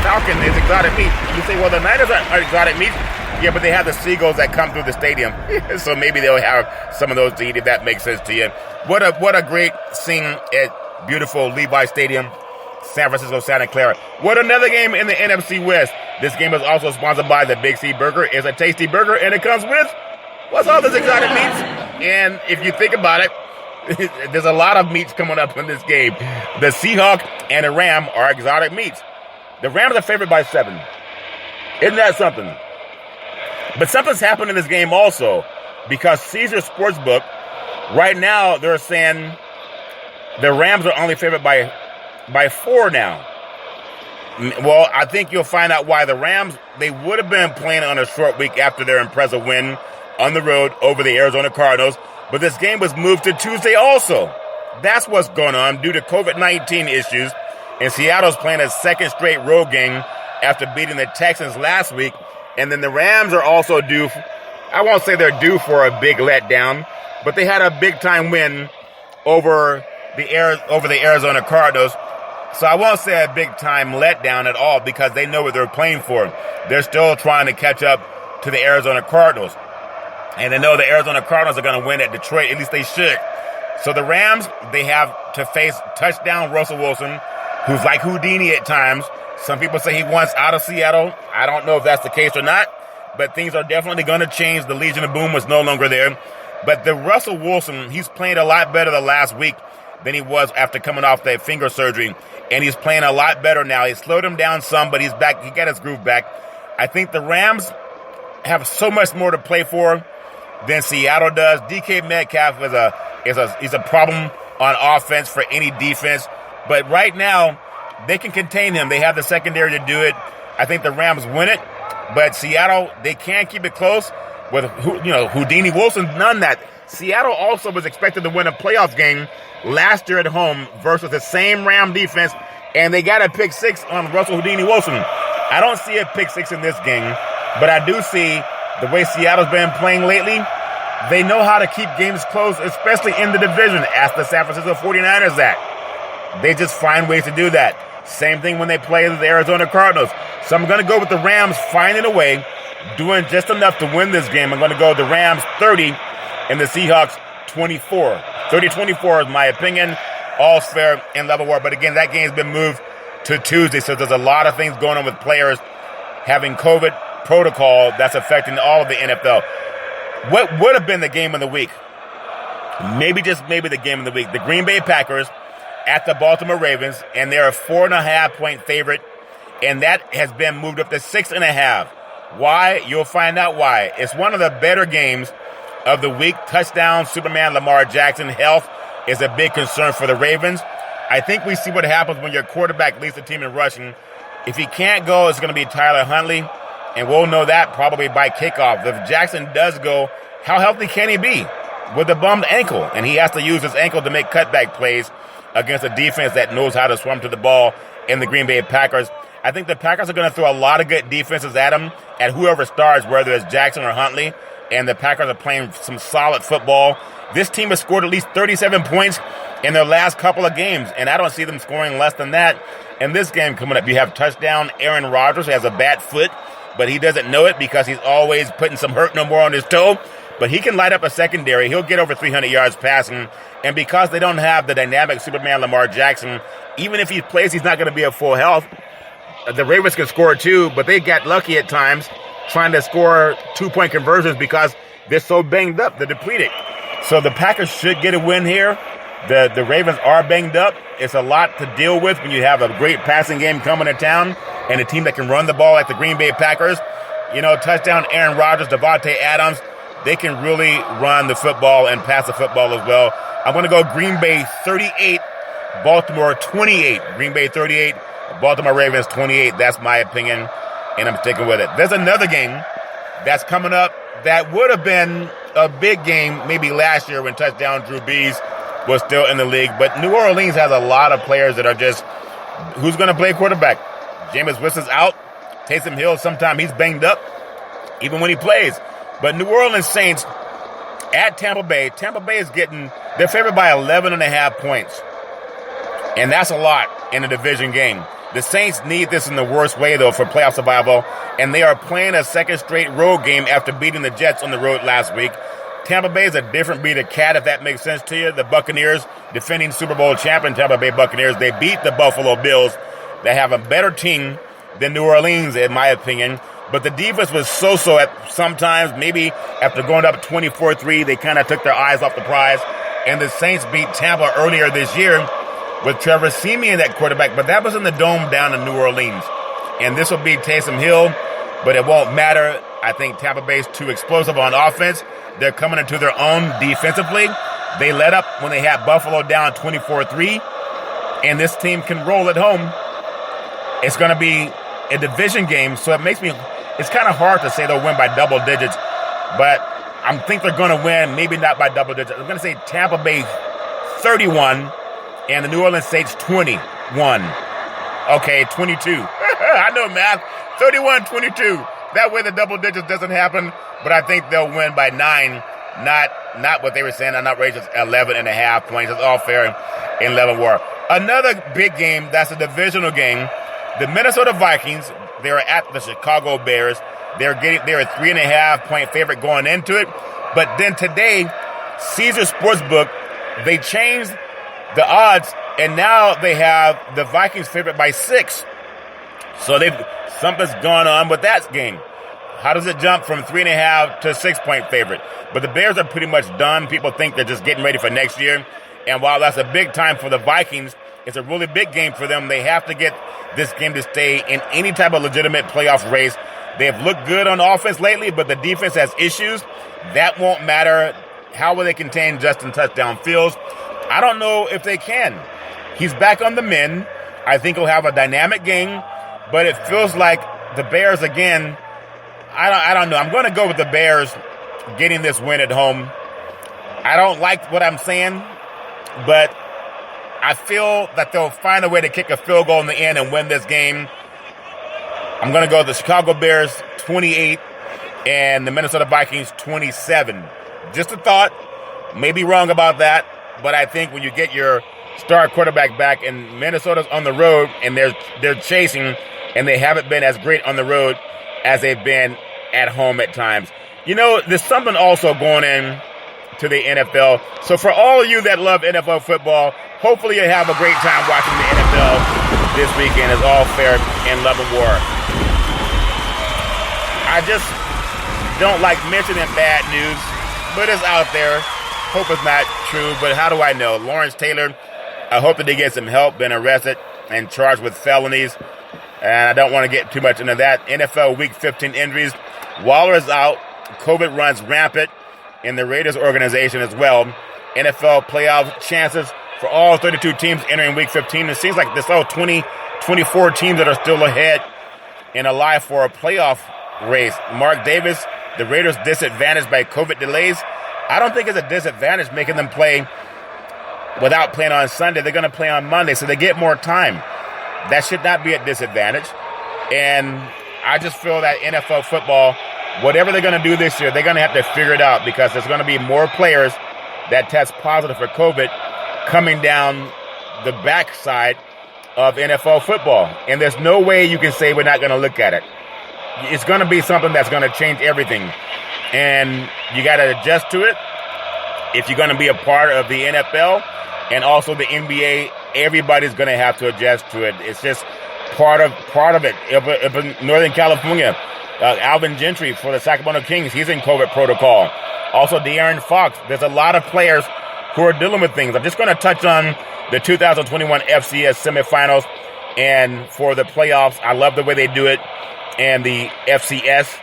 Falcon is exotic meat. You say, well, the Niners are exotic meat. Yeah, but they have the seagulls that come through the stadium. So maybe they'll have some of those to eat, if that makes sense to you. What a great scene at beautiful Levi Stadium, San Francisco, Santa Clara. What another game in the NFC West. This game is also sponsored by the Big C Burger. It's a tasty burger, and it comes with, what's all this exotic meats? And if you think about it, there's a lot of meats coming up in this game. The Seahawk and the Ram are exotic meats. The Rams are favored by 7. Isn't that something? But something's happened in this game also, because Caesar Sportsbook, right now they're saying the Rams are only favored by 4 now. Well, I think you'll find out why. The Rams, they would have been playing on a short week after their impressive win on the road over the Arizona Cardinals, but this game was moved to Tuesday also. That's what's going on due to COVID-19 issues, and Seattle's playing a second straight road game after beating the Texans last week. And then the Rams are also due, I won't say they're due for a big letdown, but they had a big-time win over the Arizona Cardinals. So I won't say a big-time letdown at all, because they know what they're playing for. They're still trying to catch up to the Arizona Cardinals. And they know the Arizona Cardinals are going to win at Detroit. At least they should. So the Rams, they have to face touchdown Russell Wilson, who's like Houdini at times. Some people say he wants out of Seattle. I don't know if that's the case or not, but things are definitely going to change. The Legion of Boom was no longer there. But the Russell Wilson, he's playing a lot better the last week than he was after coming off that finger surgery. And he's playing a lot better now. He slowed him down some, but he's back. He got his groove back. I think the Rams have so much more to play for than Seattle does. DK Metcalf is a problem on offense for any defense. But right now, they can contain him. They have the secondary to do it. I think the Rams win it, but Seattle, they can't keep it close with, Houdini Wilson. None that. Seattle also was expected to win a playoff game last year at home versus the same Ram defense, and they got a pick 6 on Russell Houdini Wilson. I don't see a pick 6 in this game, but I do see the way Seattle's been playing lately. They know how to keep games close, especially in the division. Ask the San Francisco 49ers that. They just find ways to do that. Same thing when they play the Arizona Cardinals. So I'm going to go with the Rams finding a way, doing just enough to win this game. I'm going to go with the Rams 30 and the Seahawks 24. 30-24 is my opinion. All's fair and level war. But again, that game's been moved to Tuesday, so there's a lot of things going on with players having COVID protocol that's affecting all of the NFL. What would have been the game of the week? Maybe the game of the week. The Green Bay Packers at the Baltimore Ravens, and they're a 4.5-point favorite, and that has been moved up to 6.5. Why? You'll find out why. It's one of the better games of the week. Touchdown, Superman Lamar Jackson. Health is a big concern for the Ravens. I think we see what happens when your quarterback leads the team in rushing. If he can't go, it's going to be Tyler Huntley, and we'll know that probably by kickoff. If Jackson does go, how healthy can he be with a bummed ankle? And he has to use his ankle to make cutback plays against a defense that knows how to swim to the ball in the Green Bay Packers. I think the Packers are going to throw a lot of good defenses at him, at whoever starts, whether it's Jackson or Huntley, and the Packers are playing some solid football. This team has scored at least 37 points in their last couple of games, and I don't see them scoring less than that. In this game coming up, you have touchdown Aaron Rodgers, who has a bad foot, but he doesn't know it because he's always putting some hurt no more on his toe. But he can light up a secondary. He'll get over 300 yards passing. And because they don't have the dynamic Superman Lamar Jackson, even if he plays, he's not going to be at full health. The Ravens can score too, but they got lucky at times trying to score 2-point conversions because they're so banged up, they're depleted. So the Packers should get a win here. The Ravens are banged up. It's a lot to deal with when you have a great passing game coming to town and a team that can run the ball like the Green Bay Packers. You know, touchdown Aaron Rodgers, Devontae Adams. They can really run the football and pass the football as well. I'm going to go Green Bay 38, Baltimore 28. Green Bay 38, Baltimore Ravens 28. That's my opinion, and I'm sticking with it. There's another game that's coming up that would have been a big game maybe last year when touchdown Drew Brees was still in the league. But New Orleans has a lot of players that are just, who's going to play quarterback? Jameis Winston's out. Taysom Hill, sometimes he's banged up, even when he plays. But New Orleans Saints at Tampa Bay. Tampa Bay is they're favored by 11.5 points. And that's a lot in a division game. The Saints need this in the worst way, though, for playoff survival. And they are playing a second straight road game after beating the Jets on the road last week. Tampa Bay is a different breed of cat, if that makes sense to you. The Buccaneers, defending Super Bowl champion Tampa Bay Buccaneers, they beat the Buffalo Bills. They have a better team than New Orleans, in my opinion. But the defense was so-so at sometimes. Maybe after going up 24-3, they kind of took their eyes off the prize. And the Saints beat Tampa earlier this year with Trevor Siemian at quarterback. But that was in the dome down in New Orleans. And this will be Taysom Hill, but it won't matter. I think Tampa Bay's too explosive on offense. They're coming into their own defensively. They let up when they had Buffalo down 24-3. And this team can roll at home. It's going to be a division game, so it's kind of hard to say they'll win by double digits, but I think they're going to win, maybe not by double digits. I'm going to say Tampa Bay 31 and the New Orleans Saints 21. Okay, 22. I know math. 31-22. That way the double digits doesn't happen, but I think they'll win by 9, not what they were saying, an outrageous 11.5 points. It's all fair in 11 war. Another big game, that's a divisional game. The Minnesota Vikings, they're at the Chicago Bears. They're a 3.5 point favorite going into it. But then today, Caesars Sportsbook, they changed the odds, and now they have the Vikings favorite by 6. So something's going on with that game. How does it jump from 3.5 to 6-point favorite? But the Bears are pretty much done. People think they're just getting ready for next year. And while that's a big time for the Vikings, it's a really big game for them. They have to get this game to stay in any type of legitimate playoff race. They have looked good on offense lately, but the defense has issues. That won't matter. How will they contain Justin Touchdown Fields? I don't know if they can. He's back on the mend. I think he'll have a dynamic game, but it feels like the Bears again. I don't know. I'm going to go with the Bears getting this win at home. I don't like what I'm saying, but I feel that they'll find a way to kick a field goal in the end and win this game. I'm going to go with the Chicago Bears 28 and the Minnesota Vikings 27. Just a thought. May be wrong about that, but I think when you get your star quarterback back and Minnesota's on the road and they're chasing and they haven't been as great on the road as they've been at home at times. You know, there's something also going in to the NFL. So for all of you that love NFL football, hopefully you have a great time watching the NFL this weekend. It's all fair in love and war. I just don't like mentioning bad news, but it's out there. Hope it's not true, but how do I know? Lawrence Taylor, I hope that he gets some help, been arrested and charged with felonies. and I don't want to get too much into that. NFL Week 15 injuries. Waller is out. COVID runs rampant in the Raiders organization as well. NFL playoff chances for all 32 teams entering Week 15. It seems like there's all 24 teams that are still ahead and alive for a playoff race. Mark Davis, the Raiders disadvantaged by COVID delays. I don't think it's a disadvantage making them play without playing on Sunday. They're going to play on Monday, so they get more time. That should not be a disadvantage. And I just feel that NFL football, whatever they're going to do this year, they're going to have to figure it out because there's going to be more players that test positive for COVID coming down the backside of NFL football. And there's no way you can say we're not going to look at it. It's going to be something that's going to change everything. And you got to adjust to it. If you're going to be a part of the NFL and also the NBA, everybody's going to have to adjust to it. It's just part of it. If in Northern California, Alvin Gentry for the Sacramento Kings, he's in COVID protocol. Also, De'Aaron Fox. There's a lot of players who are dealing with things. I'm just going to touch on the 2021 FCS semifinals and for the playoffs. I love the way they do it. And the FCS,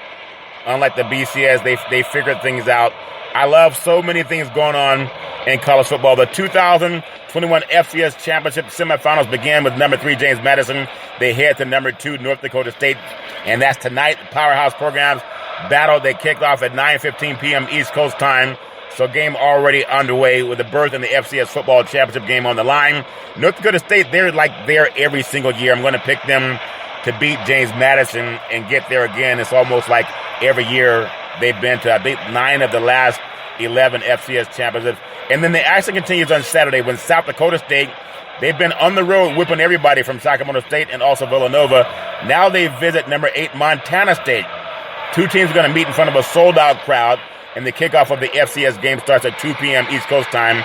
unlike the BCS, they figured things out. I love so many things going on in college football. The 2021 FCS championship semifinals began with number 3 James Madison. They head to number 2 North Dakota State, and that's tonight. The powerhouse programs battle. They kicked off at 9:15 p.m. East Coast time. So game already underway with the berth in the FCS football championship game on the line. North Dakota State, they're like there every single year. I'm going to pick them to beat James Madison and get there again. It's almost like every year they've been to, I think, 9 of the last 11 FCS championships. And then the action continues on Saturday when South Dakota State, they've been on the road whipping everybody from Sacramento State and also Villanova. Now they visit number 8 Montana State. 2 teams are going to meet in front of a sold-out crowd, and the kickoff of the FCS game starts at 2 p.m. East Coast time.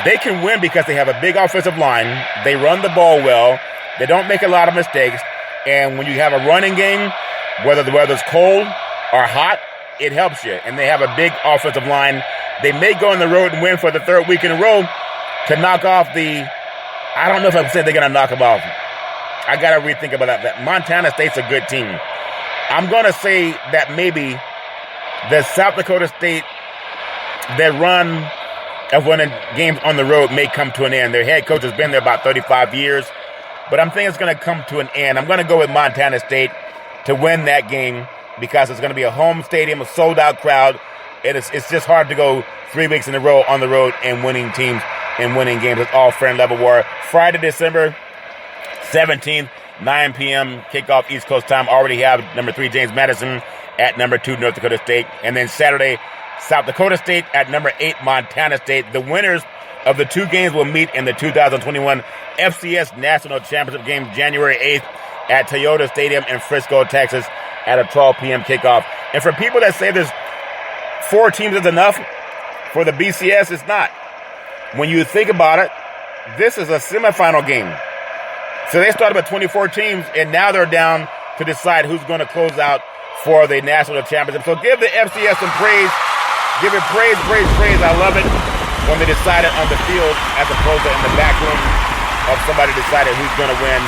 They can win because they have a big offensive line. They run the ball well. They don't make a lot of mistakes. And when you have a running game, whether the weather's cold or hot, it helps you. And they have a big offensive line. They may go on the road and win for the 3rd week in a row to knock off I don't know if I'm saying they're going to knock them off. I got to rethink about that. Montana State's a good team. I'm going to say that maybe the South Dakota State, their run of winning games on the road may come to an end. Their head coach has been there about 35 years. But I'm thinking it's going to come to an end. I'm going to go with Montana State to win that game because it's going to be a home stadium, a sold-out crowd. It's just hard to go 3 weeks in a row on the road and winning teams and winning games. It's all fair and level war. Friday, December 17th, 9 p.m. kickoff East Coast time. Already have number 3 James Madison at number 2 North Dakota State. And then Saturday, South Dakota State at number 8 Montana State. The winners of the 2 games will meet in the 2021 FCS National Championship game January 8th at Toyota Stadium in Frisco, Texas at a 12 p.m. kickoff. And for people that say there's 4 teams is enough for the BCS, it's not. When you think about it, this is a semifinal game. So they started with 24 teams, and now they're down to decide who's going to close out for the national championship. So give the FCS some praise. Give it praise. I love it when they decide it on the field as opposed to in the back room of somebody decided who's going to win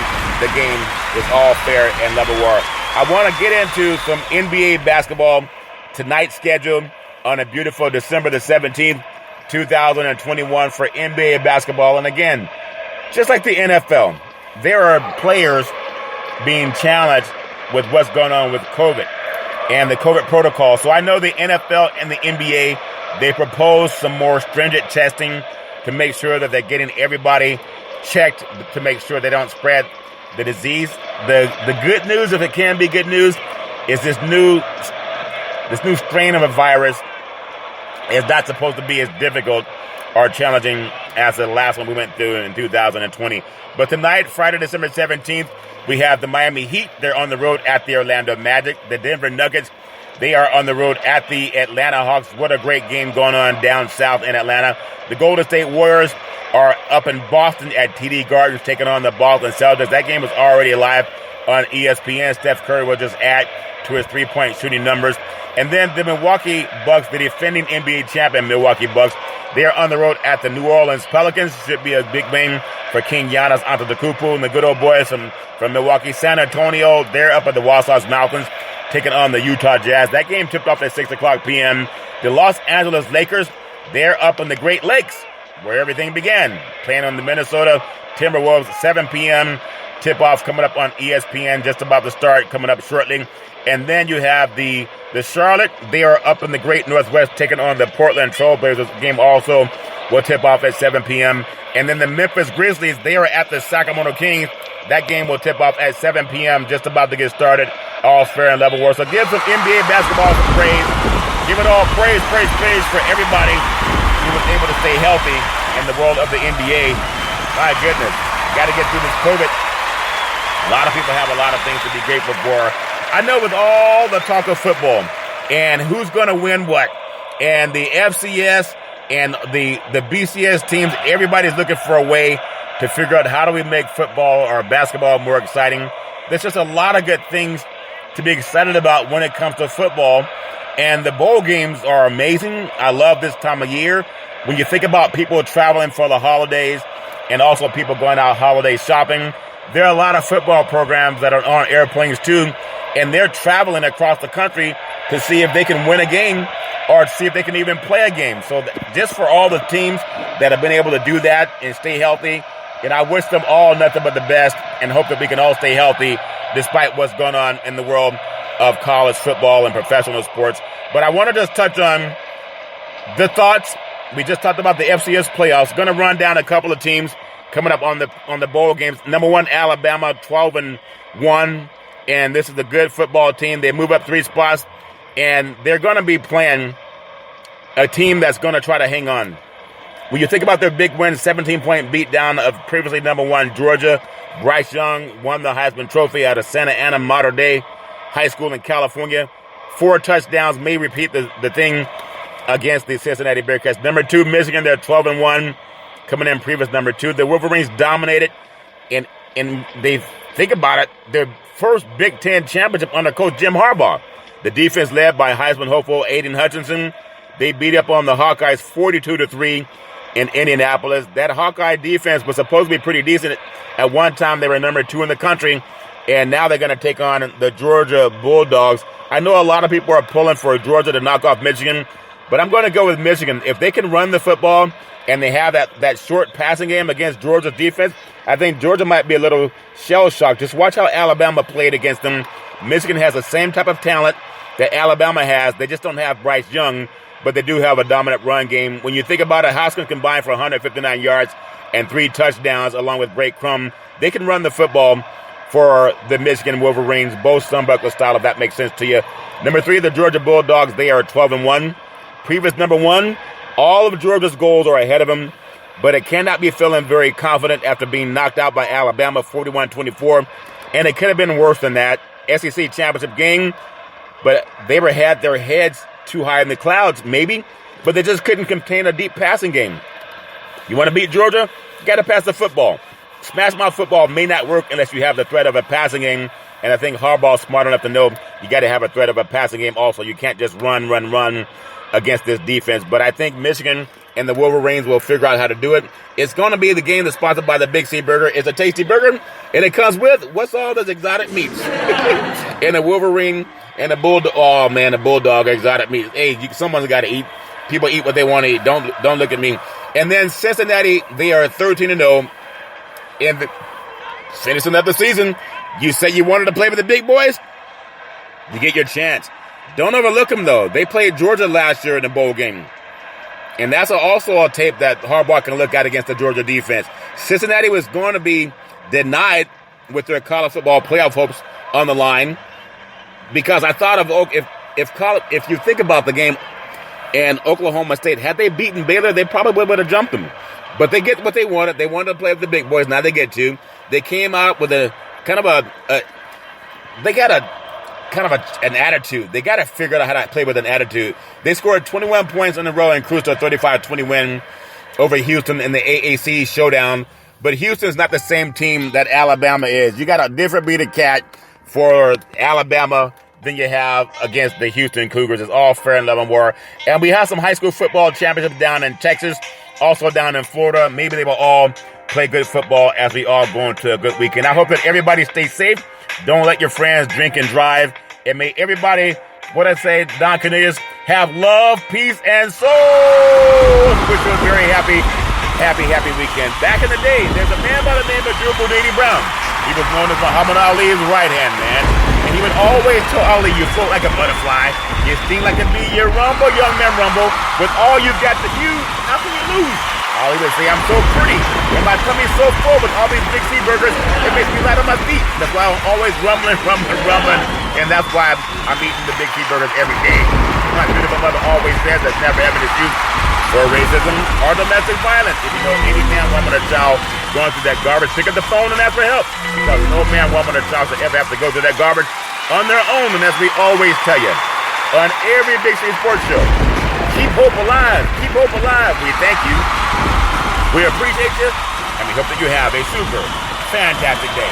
the game. It's all fair and level war. I want to get into some NBA basketball tonight's schedule on a beautiful December the 17th, 2021 for NBA basketball. And again, just like the NFL, there are players being challenged with what's going on with COVID and the COVID protocol. So I know the NFL and the NBA, they proposed some more stringent testing to make sure that they're getting everybody checked to make sure they don't spread the disease. The good news, if it can be good news, is this new strain of a virus is not supposed to be as difficult or challenging as the last one we went through in 2020. But tonight, Friday, December 17th, we have the Miami Heat. They're on the road at the Orlando Magic. The Denver Nuggets, they are on the road at the Atlanta Hawks. What a great game going on down south in Atlanta. The Golden State Warriors are up in Boston at TD Gardens taking on the Boston Celtics. That game is already live on ESPN. Steph Curry will just add to his three-point shooting numbers. And then the Milwaukee Bucks, the defending NBA champion Milwaukee Bucks, They are on the road at the New Orleans Pelicans. Should be a big win for King Giannis Antetokounmpo and the good old boys from Milwaukee. San Antonio, they're up at the Wasatch Mountains taking on the Utah Jazz. That game tipped off at 6 o'clock p.m. The Los Angeles Lakers, they're up in the Great Lakes where everything began, playing on the Minnesota Timberwolves, 7 p.m. Tip-off coming up on ESPN, just about to start, coming up shortly. And then you have the Charlotte. They are up in the Great Northwest taking on the Portland Trailblazers. Game also will tip off at 7 p.m. And then the Memphis Grizzlies, they are at the Sacramento Kings. That game will tip off at 7 p.m. Just about to get started. All fair and level war. So give some NBA basketball some praise. Give it all praise for everybody who was able to stay healthy in the world of the NBA. My goodness. Got to get through this COVID. A lot of people have a lot of things to be grateful for. I know with all the talk of football and who's going to win what, and the FCS and the BCS teams, everybody's looking for a way to figure out how do we make football or basketball more exciting. There's just a lot of good things to be excited about when it comes to football. And the bowl games are amazing. I love this time of year. When you think about people traveling for the holidays and also people going out holiday shopping, there are a lot of football programs that are on airplanes too, and they're traveling across the country to see if they can win a game or see if they can even play a game. So just for all the teams that have been able to do that and stay healthy, and I wish them all nothing but the best and hope that we can all stay healthy despite what's going on in the world of college football and professional sports. But I want to just touch on the thoughts. We just talked about the FCS playoffs. Going to run down a couple of teams coming up on the bowl games. Number 1, Alabama, 12-1. And this is a good football team. They move up 3 spots, and they're going to be playing a team that's going to try to hang on. When you think about their big win, 17-point beatdown of previously number 1 Georgia, Bryce Young won the Heisman Trophy out of Santa Ana Mater Dei High School in California. 4 touchdowns, may repeat the thing against the Cincinnati Bearcats. Number 2, Michigan, they're 12-1, coming in previous number 2. The Wolverines dominated, and they think about it, their first Big Ten championship under Coach Jim Harbaugh. The defense led by Heisman hopeful Aiden Hutchinson. They beat up on the Hawkeyes 42-3 in Indianapolis. That Hawkeye defense was supposed to be pretty decent. At one time, they were number 2 in the country, and now they're going to take on the Georgia Bulldogs. I know a lot of people are pulling for Georgia to knock off Michigan, but I'm going to go with Michigan. If they can run the football and they have that short passing game against Georgia's defense, I think Georgia might be a little shell-shocked. Just watch how Alabama played against them. Michigan has the same type of talent that Alabama has. They just don't have Bryce Young, but they do have a dominant run game. When you think about it, Haskins combined for 159 yards and 3 touchdowns along with Blake Crum. They can run the football for the Michigan Wolverines, both Sunbuckler style, if that makes sense to you. Number 3, the Georgia Bulldogs. They are 12-1. Previous number 1, all of Georgia's goals are ahead of them, but it cannot be feeling very confident after being knocked out by Alabama 41-24. And it could have been worse than that. SEC championship game, but they had their heads too high in the clouds, maybe, but they just couldn't contain a deep passing game. You want to beat Georgia? You got to pass the football. Smash mouth football may not work unless you have the threat of a passing game, and I think Harbaugh's smart enough to know you got to have a threat of a passing game also. You can't just run against this defense. But I think Michigan and the Wolverines will figure out how to do it. It's going to be the game that's sponsored by the Big C Burger. It's a tasty burger, and it comes with, what's all those exotic meats? And the Wolverine and the Bulldog. Oh, man, the Bulldog exotic meats. Hey, someone's got to eat. People eat what they want to eat. Don't look at me. And then Cincinnati, they are 13-0. And finishing up the season, you say you wanted to play with the big boys? You get your chance. Don't overlook them, though. They played Georgia last year in the bowl game. And that's also a tape that Harbaugh can look at against the Georgia defense. Cincinnati was going to be denied with their college football playoff hopes on the line, because I thought of if you think about the game and Oklahoma State, had they beaten Baylor, they probably would have jumped them. But they get what they wanted. They wanted to play with the big boys. Now they get to. They came out with an attitude. They got to figure out how to play with an attitude. They scored 21 points in a row and cruised to a 35-20 win over Houston in the AAC showdown. But Houston's not the same team that Alabama is. You got a different breed of cat for Alabama than you have against the Houston Cougars. It's all fair and love and war. And we have some high school football championships down in Texas, also down in Florida. Maybe they will all play good football as we all go into a good weekend. I hope that everybody stays safe. Don't let your friends drink and drive. And may everybody, what I say, Don Cornelius, have love, peace, and soul. Wish you a very happy weekend. Back in the day, there's a man by the name of Drew Bodini Brown. He was known as Muhammad Ali's right-hand man. And he would always tell Ali, you float like a butterfly. You sting like a bee. You rumble, young man, rumble. With all you've got to do, how can you lose? Ali would say, I'm so pretty. And my tummy's so full with all these big C-burgers, it makes me light on my feet. That's why I'm always rumbling. And that's why I'm eating the big C-burgers every day. My beautiful mother always says there's never ever an excuse for racism or domestic violence. If you know any man, woman, or child going through that garbage, pick up the phone and ask for help. Because no man, woman, or child should ever have to go through that garbage on their own. And as we always tell you, on every Big City Sports Show, keep hope alive. Keep hope alive. We thank you. We appreciate you. And we hope that you have a super fantastic day.